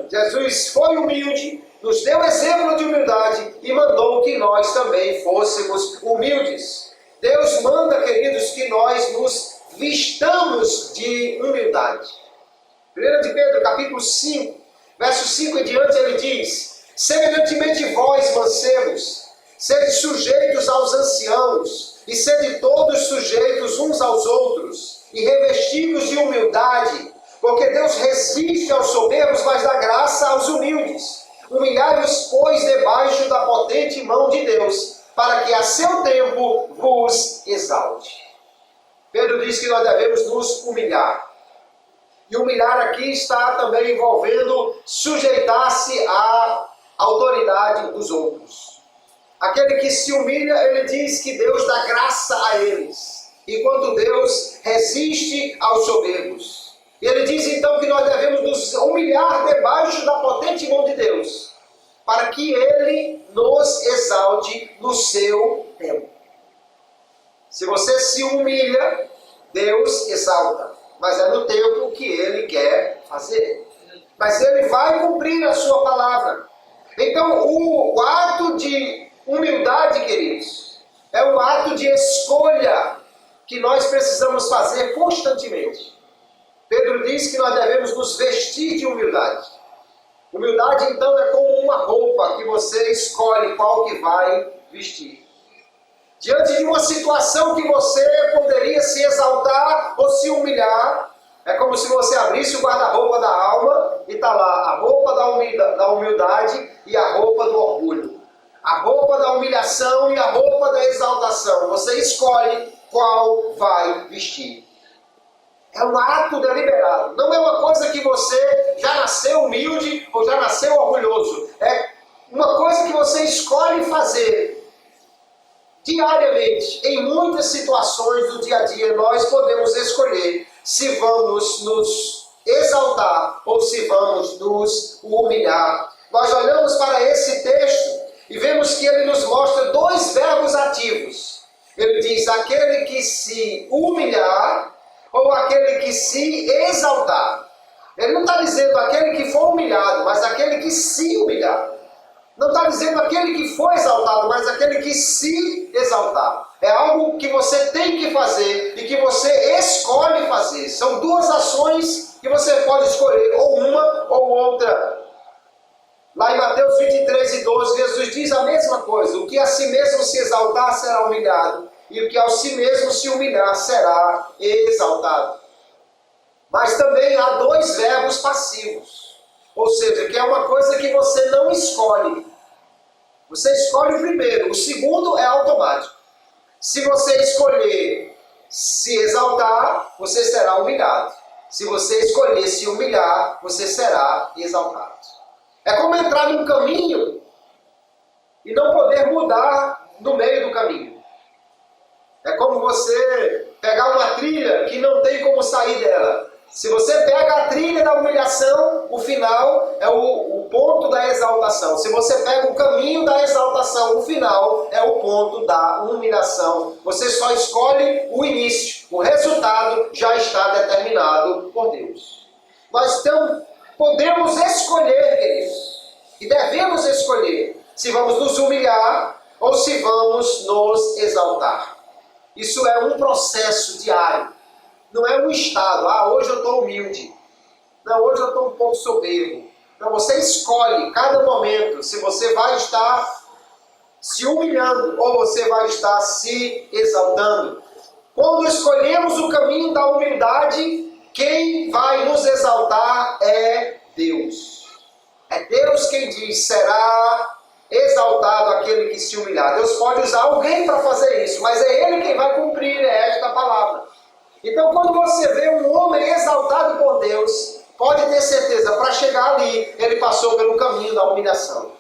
Speaker 1: Jesus foi humilde, nos deu exemplo de humildade e mandou que nós também fôssemos humildes. Deus manda, queridos, que nós nos vistamos de humildade. 1 de Pedro, capítulo 5, verso 5 em diante, ele diz, semelhantemente vós, mancebos, sede sujeitos aos anciãos, e sede todos sujeitos uns aos outros, e revestidos de humildade, Porque Deus resiste aos soberbos, mas dá graça aos humildes. Humilhai-vos, pois, debaixo da potente mão de Deus, para que a seu tempo vos exalte. Pedro diz que nós devemos nos humilhar. E humilhar aqui está também envolvendo sujeitar-se à autoridade dos outros. Aquele que se humilha, ele diz que Deus dá graça a eles, enquanto Deus resiste aos soberbos. E ele diz então que nós devemos nos humilhar debaixo da potente mão de Deus, para que Ele nos exalte no seu tempo. Se você se humilha, Deus exalta, mas é no tempo que Ele quer fazer. Mas Ele vai cumprir a sua palavra. Então o ato de humildade, queridos, é um ato de escolha que nós precisamos fazer constantemente. Pedro diz que nós devemos nos vestir de humildade. Humildade, então, é como uma roupa que você escolhe qual que vai vestir. Diante de uma situação que você poderia se exaltar ou se humilhar, é como se você abrisse o guarda-roupa da alma e está lá a roupa da humildade e a roupa do orgulho. A roupa da humilhação e a roupa da exaltação. Você escolhe qual vai vestir. É um ato deliberado. Não é uma coisa que você já nasceu humilde ou já nasceu orgulhoso. É uma coisa que você escolhe fazer diariamente. Em muitas situações do dia a dia, nós podemos escolher se vamos nos exaltar ou se vamos nos humilhar. Nós olhamos para esse texto e vemos que ele nos mostra dois verbos ativos. Ele diz: aquele que se humilhar ou aquele que se exaltar. Ele não está dizendo aquele que for humilhado, mas aquele que se humilhar. Não está dizendo aquele que for exaltado, mas aquele que se exaltar. É algo que você tem que fazer e que você escolhe fazer. São duas ações que você pode escolher, ou uma ou outra. Lá em Mateus 23:12, Jesus diz a mesma coisa. O que a si mesmo se exaltar será humilhado, e o que ao si mesmo se humilhar será exaltado. Mas também há dois verbos passivos. Ou seja, que é uma coisa que você não escolhe. Você escolhe o primeiro, o segundo é automático. Se você escolher se exaltar, você será humilhado. Se você escolher se humilhar, você será exaltado. É como entrar num caminho e não poder mudar no meio do caminho. É como você pegar uma trilha que não tem como sair dela. Se você pega a trilha da humilhação, o final é o ponto da exaltação. Se você pega o caminho da exaltação, o final é o ponto da humilhação. Você só escolhe o início. O resultado já está determinado por Deus. Nós então podemos escolher, queridos, e devemos escolher se vamos nos humilhar ou se vamos nos exaltar. Isso é um processo diário. Não é um estado. Hoje eu estou humilde. Não, hoje eu estou um pouco soberbo. Não, você escolhe cada momento se você vai estar se humilhando ou você vai estar se exaltando. Quando escolhemos o caminho da humildade, quem vai nos exaltar é Deus. É Deus quem diz: será exaltado aquele que se humilhar. Deus pode usar alguém para fazer isso, mas é Ele quem vai cumprir esta palavra. Então, quando você vê um homem exaltado por Deus, pode ter certeza, para chegar ali, ele passou pelo caminho da humilhação.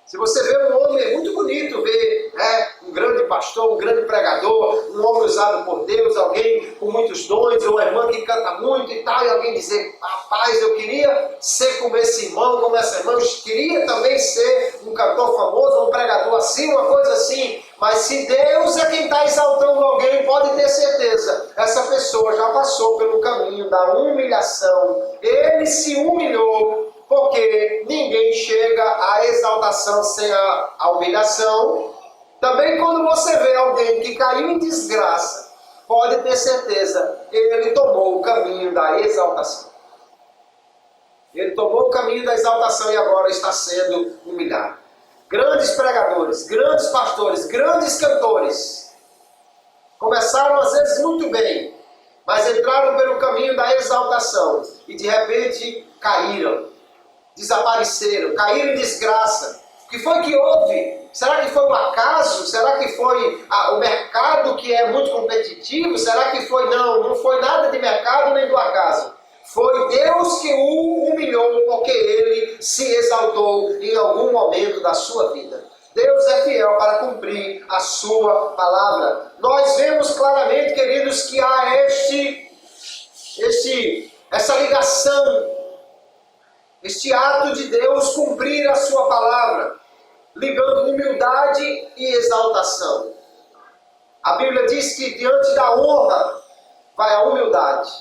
Speaker 1: Se você vê um homem, é muito bonito ver um grande pastor, um grande pregador, um homem usado por Deus, alguém com muitos dons, ou uma irmã que canta muito e tal, e alguém dizer: rapaz, eu queria ser como esse irmão, como essa irmã, eu queria também ser um cantor famoso, um pregador assim, uma coisa assim. Mas se Deus é quem está exaltando alguém, pode ter certeza, essa pessoa já passou pelo caminho da humilhação. Ele se humilhou, porque ninguém chega à exaltação sem a humilhação. Também quando você vê alguém que caiu em desgraça, pode ter certeza, ele tomou o caminho da exaltação. Ele tomou o caminho da exaltação e agora está sendo humilhado. Grandes pregadores, grandes pastores, grandes cantores começaram às vezes muito bem, mas entraram pelo caminho da exaltação e de repente caíram, desapareceram, caíram em desgraça. O que foi que houve? Será que foi um acaso? Será que foi o mercado que é muito competitivo? Será que foi? Não foi nada de mercado nem do acaso. Foi Deus que o humilhou porque ele se exaltou em algum momento da sua vida. Deus é fiel para cumprir a sua palavra. Nós vemos claramente, queridos, que há essa ligação, este ato de Deus cumprir a sua palavra, ligando humildade e exaltação. A Bíblia diz que diante da honra vai a humildade.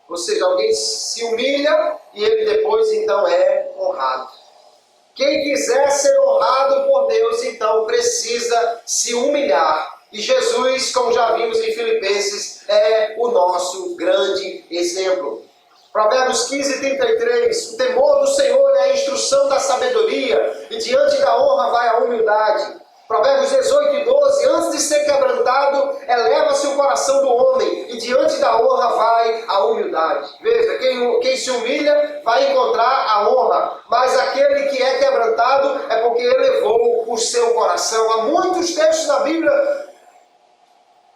Speaker 1: Ou seja, alguém se humilha e ele depois então é honrado. Quem quiser ser honrado por Deus, então precisa se humilhar. E Jesus, como já vimos em Filipenses, é o nosso grande exemplo. Provérbios 15:33, o temor do Senhor é a instrução da sabedoria, e diante da honra vai a humildade. Provérbios 18:12, antes de ser quebrantado, eleva-se o coração do homem, e diante da honra vai a humildade. Veja, quem se humilha vai encontrar a honra, mas aquele que é quebrantado é porque elevou o seu coração. Há muitos textos na Bíblia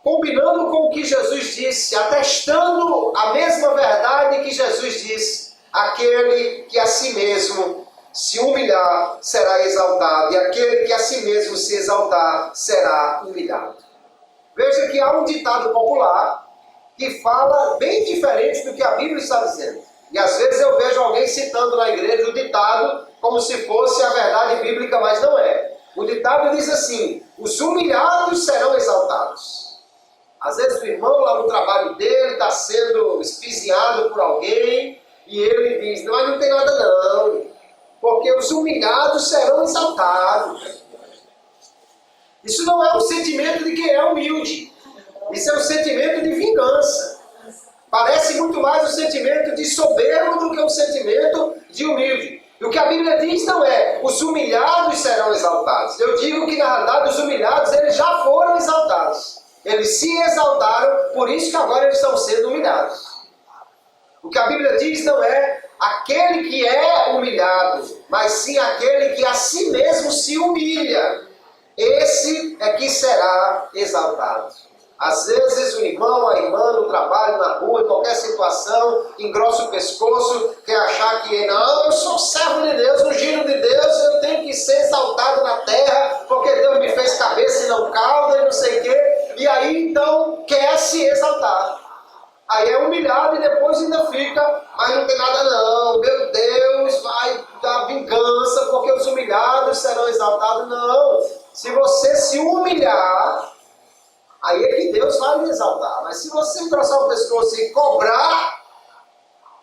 Speaker 1: combinando com o que Jesus disse, atestando a mesma verdade que Jesus disse: aquele que a si mesmo se humilhar será exaltado, e aquele que a si mesmo se exaltar será humilhado. Veja que há um ditado popular que fala bem diferente do que a Bíblia está dizendo. E às vezes eu vejo alguém citando na igreja o ditado como se fosse a verdade bíblica, mas não é. O ditado diz assim: os humilhados serão exaltados. Às vezes o irmão lá no trabalho dele está sendo espizinhado por alguém e ele diz: mas não tem nada não, porque os humilhados serão exaltados. Isso não é um sentimento de quem é humilde. Isso é um sentimento de vingança. Parece muito mais um sentimento de soberbo do que um sentimento de humilde. E o que a Bíblia diz não é: os humilhados serão exaltados. Eu digo que na realidade os humilhados eles já foram exaltados. Eles se exaltaram, por isso que agora eles estão sendo humilhados. O que a Bíblia diz não é aquele que é humilhado, mas sim aquele que a si mesmo se humilha. Esse é que será exaltado. Às vezes o irmão, a irmã, no trabalho, na rua, em qualquer situação, engrossa o pescoço, quer achar que não, eu sou servo de Deus, no giro de Deus, eu tenho que ser exaltado na terra, porque Deus me fez cabeça e não cauda, e não sei o quê. E aí então quer se exaltar. Aí é humilhado e depois ainda fica: mas não tem nada não, meu Deus, vai dar vingança, porque os humilhados serão exaltados. Não, se você se humilhar, aí é que Deus vai lhe exaltar. Mas se você engrossar o pescoço e cobrar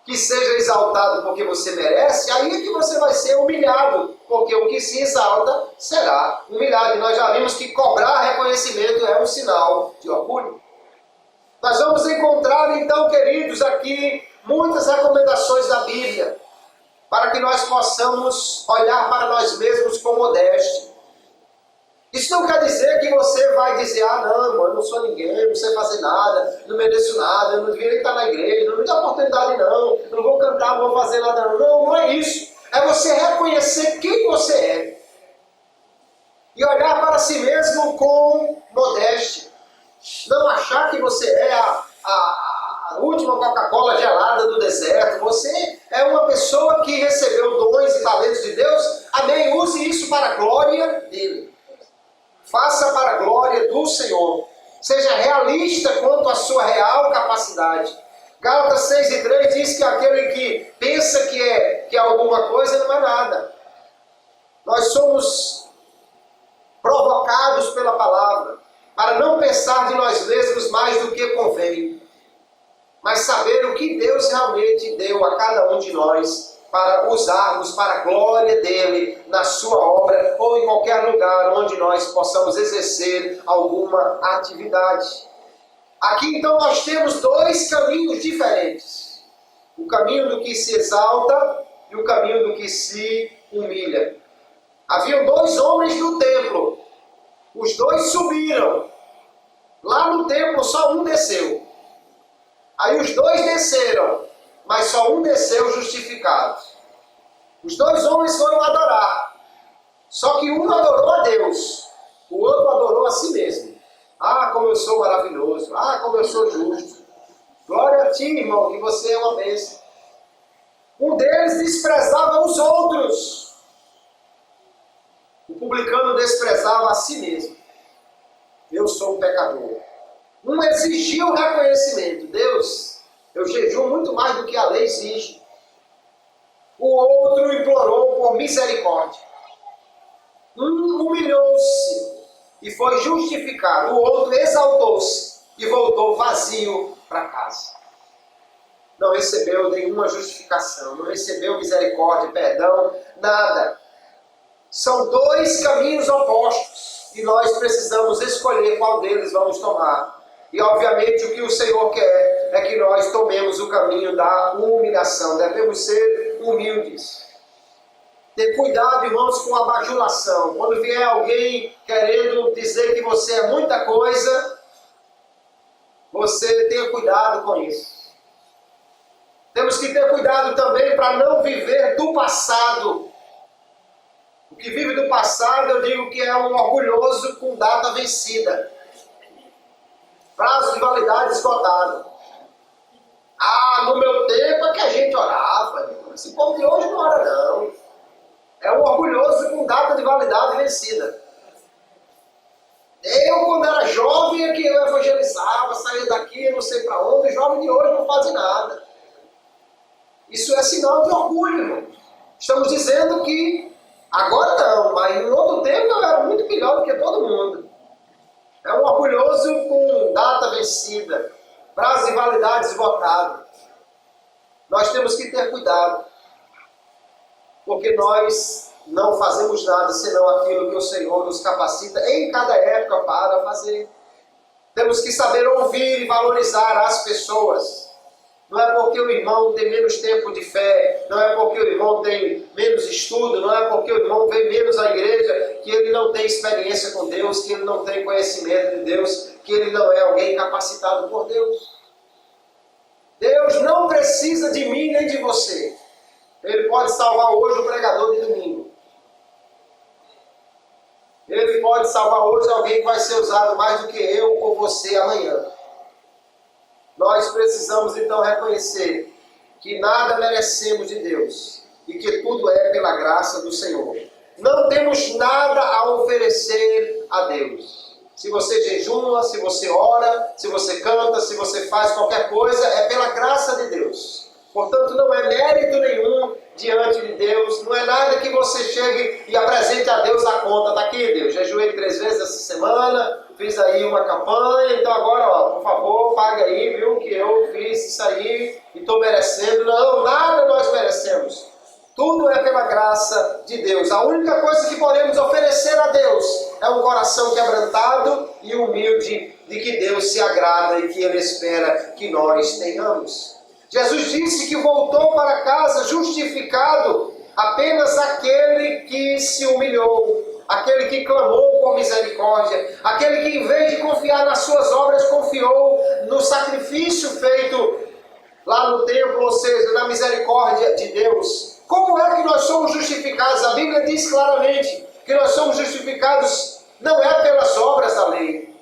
Speaker 1: que seja exaltado porque você merece, aí é que você vai ser humilhado, porque o que se exalta será humilhado. E nós já vimos que cobrar reconhecimento é um sinal de orgulho. Nós vamos encontrar então, queridos, aqui muitas recomendações da Bíblia, para que nós possamos olhar para nós mesmos com modéstia. Isso não quer dizer que você vai dizer: ah não, irmão, eu não sou ninguém, não sei fazer nada, não mereço nada, eu não devia nem estar na igreja, não me dá oportunidade não, eu não vou cantar, não vou fazer nada não. Não, não é isso. É você reconhecer quem você é. E olhar para si mesmo com modéstia. Não achar que você é a última Coca-Cola gelada do deserto. Você é uma pessoa que recebeu dons e talentos de Deus. Amém. Use isso para a glória dele. Faça para a glória do Senhor. Seja realista quanto à sua real capacidade. Gálatas 6:3 diz que aquele que pensa que é alguma coisa não é nada. Nós somos provocados pela palavra para não pensar de nós mesmos mais do que convém, mas saber o que Deus realmente deu a cada um de nós para usarmos para a glória dele na sua obra ou em qualquer lugar onde nós possamos exercer alguma atividade. Aqui então nós temos dois caminhos diferentes: o caminho do que se exalta e o caminho do que se humilha. Haviam dois homens no templo, os dois subiram. Lá no templo só um desceu. Aí os dois desceram, mas só um desceu justificado. Os dois homens foram adorar. Só que um adorou a Deus, o outro adorou a si mesmo. Ah, como eu sou maravilhoso. Ah, como eu sou justo. Glória a ti, irmão, que você é uma bênção. Um deles desprezava os outros. O publicano desprezava a si mesmo. Eu sou um pecador. Um exigiu o reconhecimento. Deus, eu jejuo muito mais do que a lei exige. O outro implorou por misericórdia. Um humilhou-se e foi justificado. O outro exaltou-se e voltou vazio para casa. Não recebeu nenhuma justificação, não recebeu misericórdia, perdão, nada. São dois caminhos opostos e nós precisamos escolher qual deles vamos tomar. E obviamente o que o Senhor quer é que nós tomemos o caminho da humilhação. Devemos ser humildes. Ter cuidado, irmãos, com a bajulação. Quando vier alguém querendo dizer que você é muita coisa, você tenha cuidado com isso. Temos que ter cuidado também para não viver do passado. O que vive do passado, eu digo que é um orgulhoso com data vencida. Prazo de validade esgotado. Ah, no meu tempo é que a gente orava. Esse povo de hoje não ora não. É um orgulhoso com data de validade vencida. Eu, quando era jovem, é que eu evangelizava, saía daqui, não sei para onde. Os jovens de hoje não fazem nada. Isso é sinal de orgulho, irmão. Estamos dizendo que agora não, mas em outro tempo eu era muito melhor do que todo mundo. É um orgulhoso com data vencida, prazo de validade esgotado. Nós temos que ter cuidado, porque nós não fazemos nada senão aquilo que o Senhor nos capacita em cada época para fazer. Temos que saber ouvir e valorizar as pessoas. Não é porque o irmão tem menos tempo de fé, não é porque o irmão tem menos estudo, não é porque o irmão vem menos à igreja, que ele não tem experiência com Deus, que ele não tem conhecimento de Deus, que ele não é alguém capacitado por Deus. Deus não precisa de mim nem de você. Ele pode salvar hoje o pregador de domingo. Ele pode salvar hoje alguém que vai ser usado mais do que eu ou você amanhã. Nós precisamos então reconhecer que nada merecemos de Deus e que tudo é pela graça do Senhor. Não temos nada a oferecer a Deus. Se você jejuma, se você ora, se você canta, se você faz qualquer coisa, é pela graça de Deus. Portanto, não é mérito nenhum diante de Deus, não é nada que você chegue e apresente a Deus a conta. Está aqui, Deus, jejuei 3 vezes essa semana, fiz aí uma campanha, então agora, ó, por favor, pague aí, viu, que eu fiz isso aí e estou merecendo. Não, nada nós merecemos. Tudo é pela graça de Deus. A única coisa que podemos oferecer a Deus é um coração quebrantado e humilde, de que Deus se agrada e que Ele espera que nós tenhamos. Jesus disse que voltou para casa justificado apenas aquele que se humilhou, aquele que clamou por misericórdia, aquele que em vez de confiar nas suas obras, confiou no sacrifício feito lá no templo, ou seja, na misericórdia de Deus. Como é que nós somos justificados? A Bíblia diz claramente que nós somos justificados não é pelas obras da lei,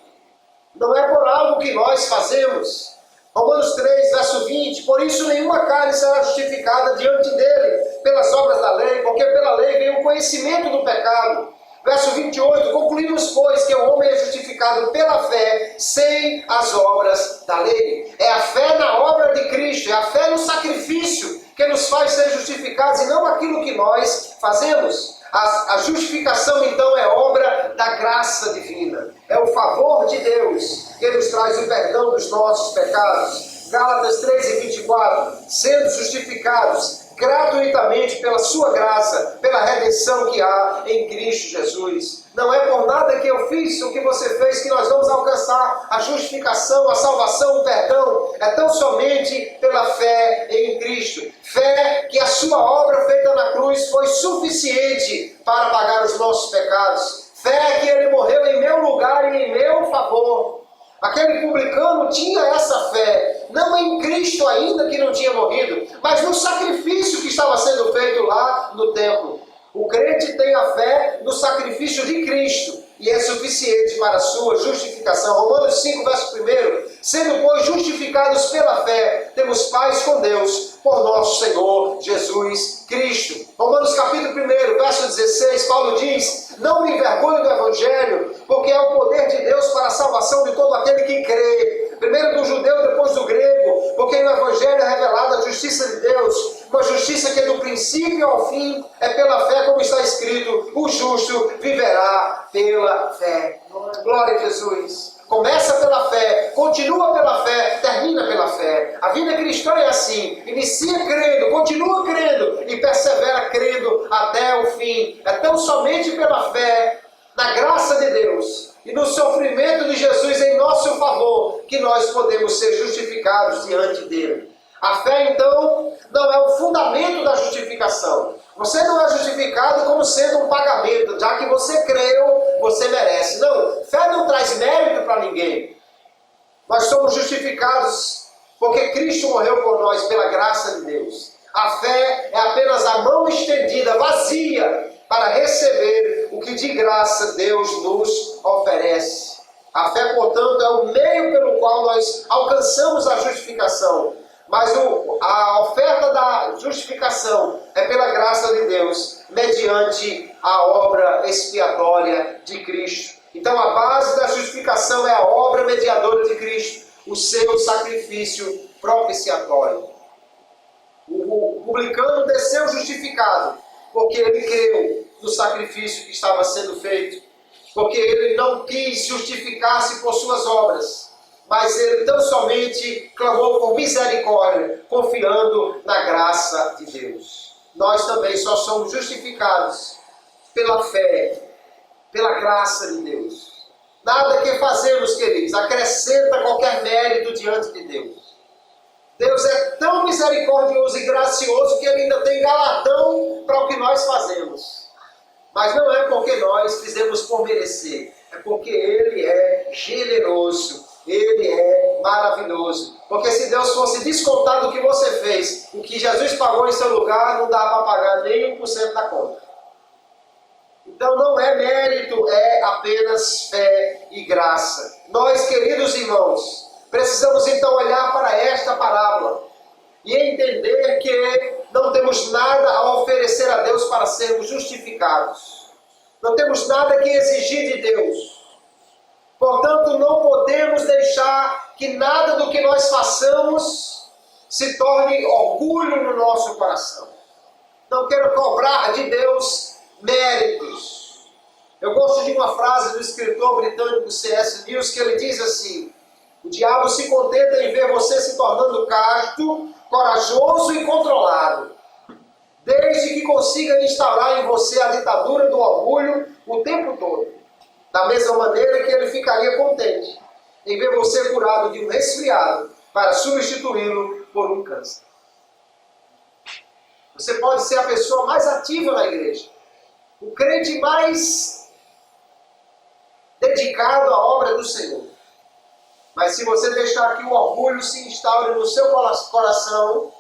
Speaker 1: não é por algo que nós fazemos. Romanos 3, verso 20, por isso nenhuma carne será justificada diante dele pelas obras da lei, porque pela lei vem o conhecimento do pecado. Verso 28, concluímos, pois, que o homem é justificado pela fé, sem as obras da lei. É a fé na obra de Cristo, é a fé no sacrifício que nos faz ser justificados e não aquilo que nós fazemos. A justificação, então, é obra da graça divina. É o favor de Deus que nos traz o perdão dos nossos pecados. Gálatas 3 e 24, sendo justificados gratuitamente pela sua graça, pela redenção que há em Cristo Jesus. Não é por nada que eu fiz, o que você fez, que nós vamos alcançar a justificação, a salvação, o perdão. É tão somente pela fé em Cristo. Fé que a sua obra feita na cruz foi suficiente para pagar os nossos pecados. Fé que Ele morreu em meu lugar e em meu favor. Aquele publicano tinha essa fé. não em Cristo ainda que não tinha morrido, mas no sacrifício que estava sendo feito lá no templo. O crente tem a fé no sacrifício de Cristo e é suficiente para a sua justificação. Romanos 5, verso 1. Sendo, pois, justificados pela fé, temos paz com Deus por nosso Senhor Jesus Cristo. Romanos capítulo 1, verso 16, Paulo diz: não me envergonho do Evangelho, porque é o poder de Deus para a salvação de todo aquele que crê. Primeiro do judeu, depois do grego, porque no Evangelho é revelada a justiça de Deus, uma justiça que do princípio ao fim é pela fé, como está escrito: o justo viverá pela fé. Glória a Jesus. Começa pela fé, continua pela fé, termina pela fé. A vida cristã é assim: inicia crendo, continua crendo e persevera crendo até o fim. É tão somente pela fé, na graça de Deus e no sofrimento de Jesus em nosso favor que nós podemos ser justificados diante dele. A fé, então, não é o fundamento da justificação. Você não é justificado como sendo um pagamento, já que você creu, você merece. Não, fé não traz mérito para ninguém. Nós somos justificados porque Cristo morreu por nós pela graça de Deus. A fé é apenas a mão estendida, vazia, para receber o que de graça Deus nos oferece. A fé, portanto, é o meio pelo qual nós alcançamos a justificação. Mas a oferta da justificação é pela graça de Deus, mediante a obra expiatória de Cristo. Então a base da justificação é a obra mediadora de Cristo, o seu sacrifício propiciatório. O publicano desceu justificado, porque ele creu no sacrifício que estava sendo feito, porque ele não quis justificar-se por suas obras, mas ele tão somente clamou por misericórdia, confiando na graça de Deus. Nós também só somos justificados pela fé, pela graça de Deus. Nada que fazemos, queridos, acrescenta qualquer mérito diante de Deus. Deus é tão misericordioso e gracioso que ele ainda tem galardão para o que nós fazemos. Mas não é porque nós fizemos por merecer, é porque ele é generoso. Ele é maravilhoso. Porque se Deus fosse descontar do que você fez, o que Jesus pagou em seu lugar, não dá para pagar nem 1% da conta. Então não é mérito, é apenas fé e graça. Nós, queridos irmãos, precisamos então olhar para esta parábola e entender que não temos nada a oferecer a Deus para sermos justificados. Não temos nada que exigir de Deus. Portanto, não podemos deixar que nada do que nós façamos se torne orgulho no nosso coração. Não quero cobrar de Deus méritos. Eu gosto de uma frase do escritor britânico C.S. Lewis, que ele diz assim: o diabo se contenta em ver você se tornando casto, corajoso e controlado, desde que consiga instaurar em você a ditadura do orgulho o tempo todo. Da mesma maneira que ele ficaria contente em ver você curado de um resfriado para substituí-lo por um câncer. Você pode ser a pessoa mais ativa na igreja, o crente mais dedicado à obra do Senhor. Mas se você deixar que o orgulho se instaure no seu coração,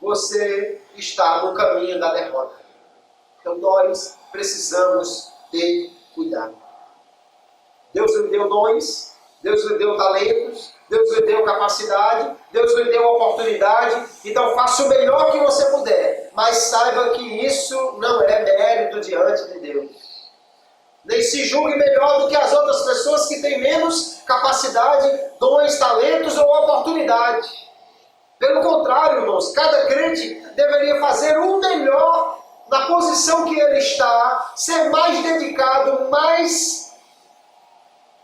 Speaker 1: você está no caminho da derrota. Então nós precisamos ter cuidado. Deus lhe deu dons, Deus lhe deu talentos, Deus lhe deu capacidade, Deus lhe deu oportunidade. Então faça o melhor que você puder, mas saiba que isso não é mérito diante de Deus. Nem se julgue melhor do que as outras pessoas que têm menos capacidade, dons, talentos ou oportunidade. Pelo contrário, irmãos, cada crente deveria fazer o melhor na posição que ele está, ser mais dedicado, mais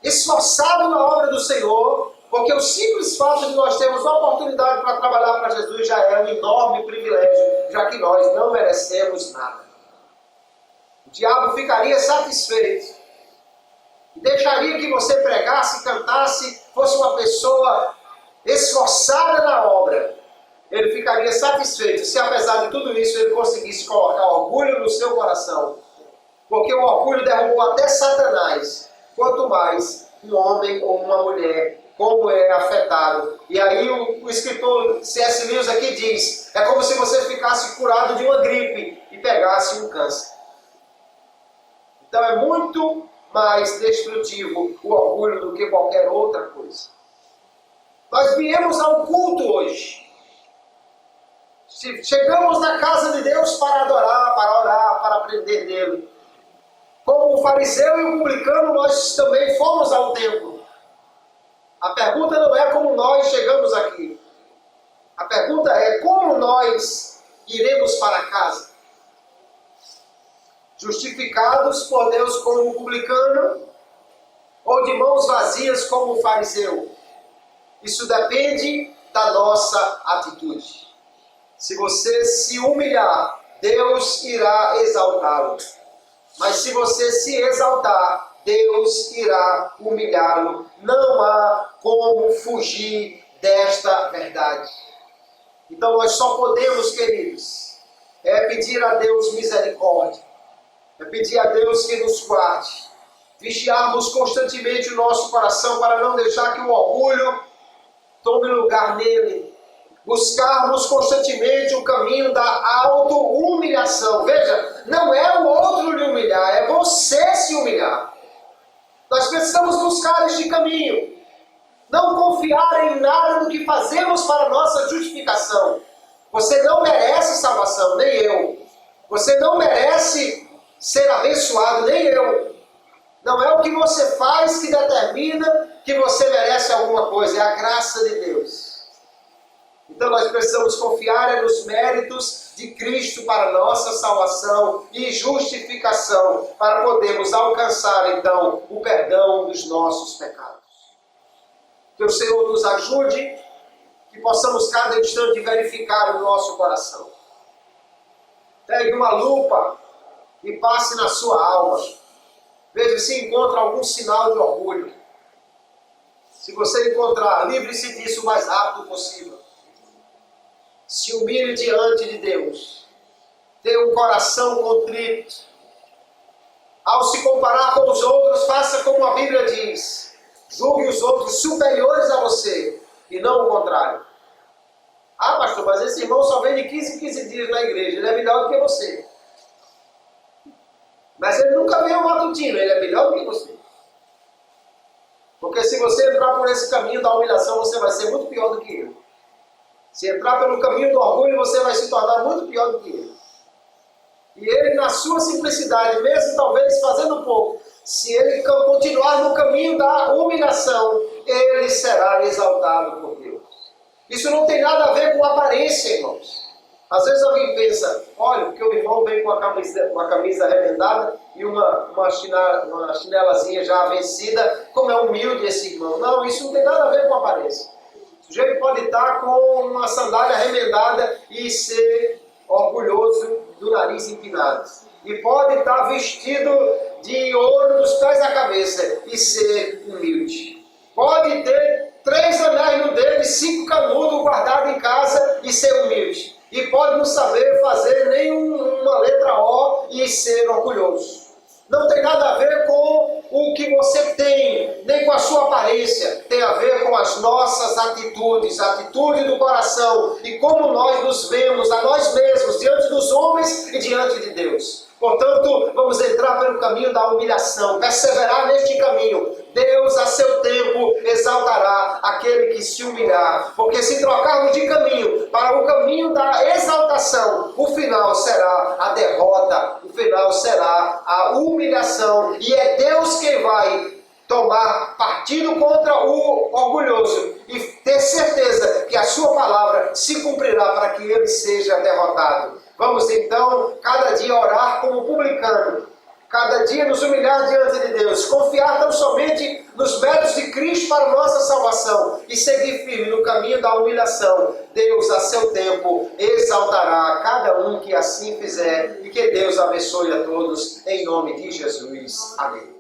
Speaker 1: esforçado na obra do Senhor, porque o simples fato de nós termos uma oportunidade para trabalhar para Jesus já é um enorme privilégio, já que nós não merecemos nada. O diabo ficaria satisfeito e deixaria que você pregasse, cantasse, fosse uma pessoa esforçada na obra. Ele ficaria satisfeito se, apesar de tudo isso, ele conseguisse colocar orgulho no seu coração. Porque o orgulho derrubou até Satanás, quanto mais um homem ou uma mulher como é afetado. E aí o escritor C.S. Lewis aqui diz, é como se você ficasse curado de uma gripe e pegasse um câncer. Então é muito mais destrutivo o orgulho do que qualquer outra coisa. Nós viemos ao culto hoje. Chegamos na casa de Deus para adorar, para orar, para aprender dele. Como o fariseu e o publicano, nós também fomos ao templo. A pergunta não é como nós chegamos aqui. A pergunta é como nós iremos para casa. Justificados por Deus como o publicano ou de mãos vazias como o fariseu? Isso depende da nossa atitude. Se você se humilhar, Deus irá exaltá-lo. Mas se você se exaltar, Deus irá humilhá-lo. Não há como fugir desta verdade. Então nós só podemos, queridos, pedir a Deus misericórdia. É pedir a Deus que nos guarde. Vigiarmos constantemente o nosso coração para não deixar que o orgulho tome lugar nele. Buscarmos constantemente o caminho da auto-humilhação. Veja, não é o outro lhe humilhar, é você se humilhar. Nós precisamos buscar este caminho. Não confiar em nada do que fazemos para nossa justificação. Você não merece salvação, nem eu. Você não merece ser abençoado, nem eu. Não é o que você faz que determina que você merece alguma coisa, é a graça de Deus. Então nós precisamos confiar nos méritos de Cristo para nossa salvação e justificação, para podermos alcançar então o perdão dos nossos pecados. Que o Senhor nos ajude, que possamos cada instante verificar o nosso coração. Pegue uma lupa e passe na sua alma. Veja se encontra algum sinal de orgulho. Se você encontrar, livre-se disso o mais rápido possível. Se humilhe diante de Deus. Tenha um coração contrito. Ao se comparar com os outros, faça como a Bíblia diz. Julgue os outros superiores a você e não o contrário. Ah, pastor, mas esse irmão só vem de 15 em 15 dias na igreja. Ele é melhor do que você. Mas ele nunca veio ao matutino. Ele é melhor do que você. Porque se você entrar por esse caminho da humilhação, você vai ser muito pior do que ele. Se entrar pelo caminho do orgulho, você vai se tornar muito pior do que ele. E ele, na sua simplicidade, mesmo talvez fazendo pouco, se ele continuar no caminho da humilhação, ele será exaltado por Deus. Isso não tem nada a ver com aparência, irmãos. Às vezes alguém pensa, olha, porque o irmão vem com uma camisa remendada e uma chinelazinha já vencida, como é humilde esse irmão. Não, isso não tem nada a ver com aparência. O sujeito pode estar com uma sandália remendada e ser orgulhoso do nariz empinado. E pode estar vestido de ouro dos pés à cabeça e ser humilde. Pode ter 3 anéis no dedo e 5 canudos guardados em casa e ser humilde. E pode não saber fazer nem uma letra O e ser orgulhoso. Não tem nada a ver com o que você tem, nem com a sua aparência. Tem a ver com as nossas atitudes, a atitude do coração e como nós nos vemos a nós mesmos, diante dos homens e diante de Deus. Portanto, vamos entrar pelo caminho da humilhação, perseverar neste caminho. Deus, a seu tempo, exaltará aquele que se humilhar. Porque se trocarmos de caminho para o caminho da exaltação, o final será a derrota, o final será a humilhação. E é Deus quem vai tomar partido contra o orgulhoso e ter certeza que a sua palavra se cumprirá para que ele seja derrotado. Vamos então, cada dia orar como publicano, cada dia nos humilhar diante de Deus, confiar tão somente nos méritos de Cristo para a nossa salvação e seguir firme no caminho da humilhação. Deus, a seu tempo, exaltará cada um que assim fizer e que Deus abençoe a todos, em nome de Jesus. Amém.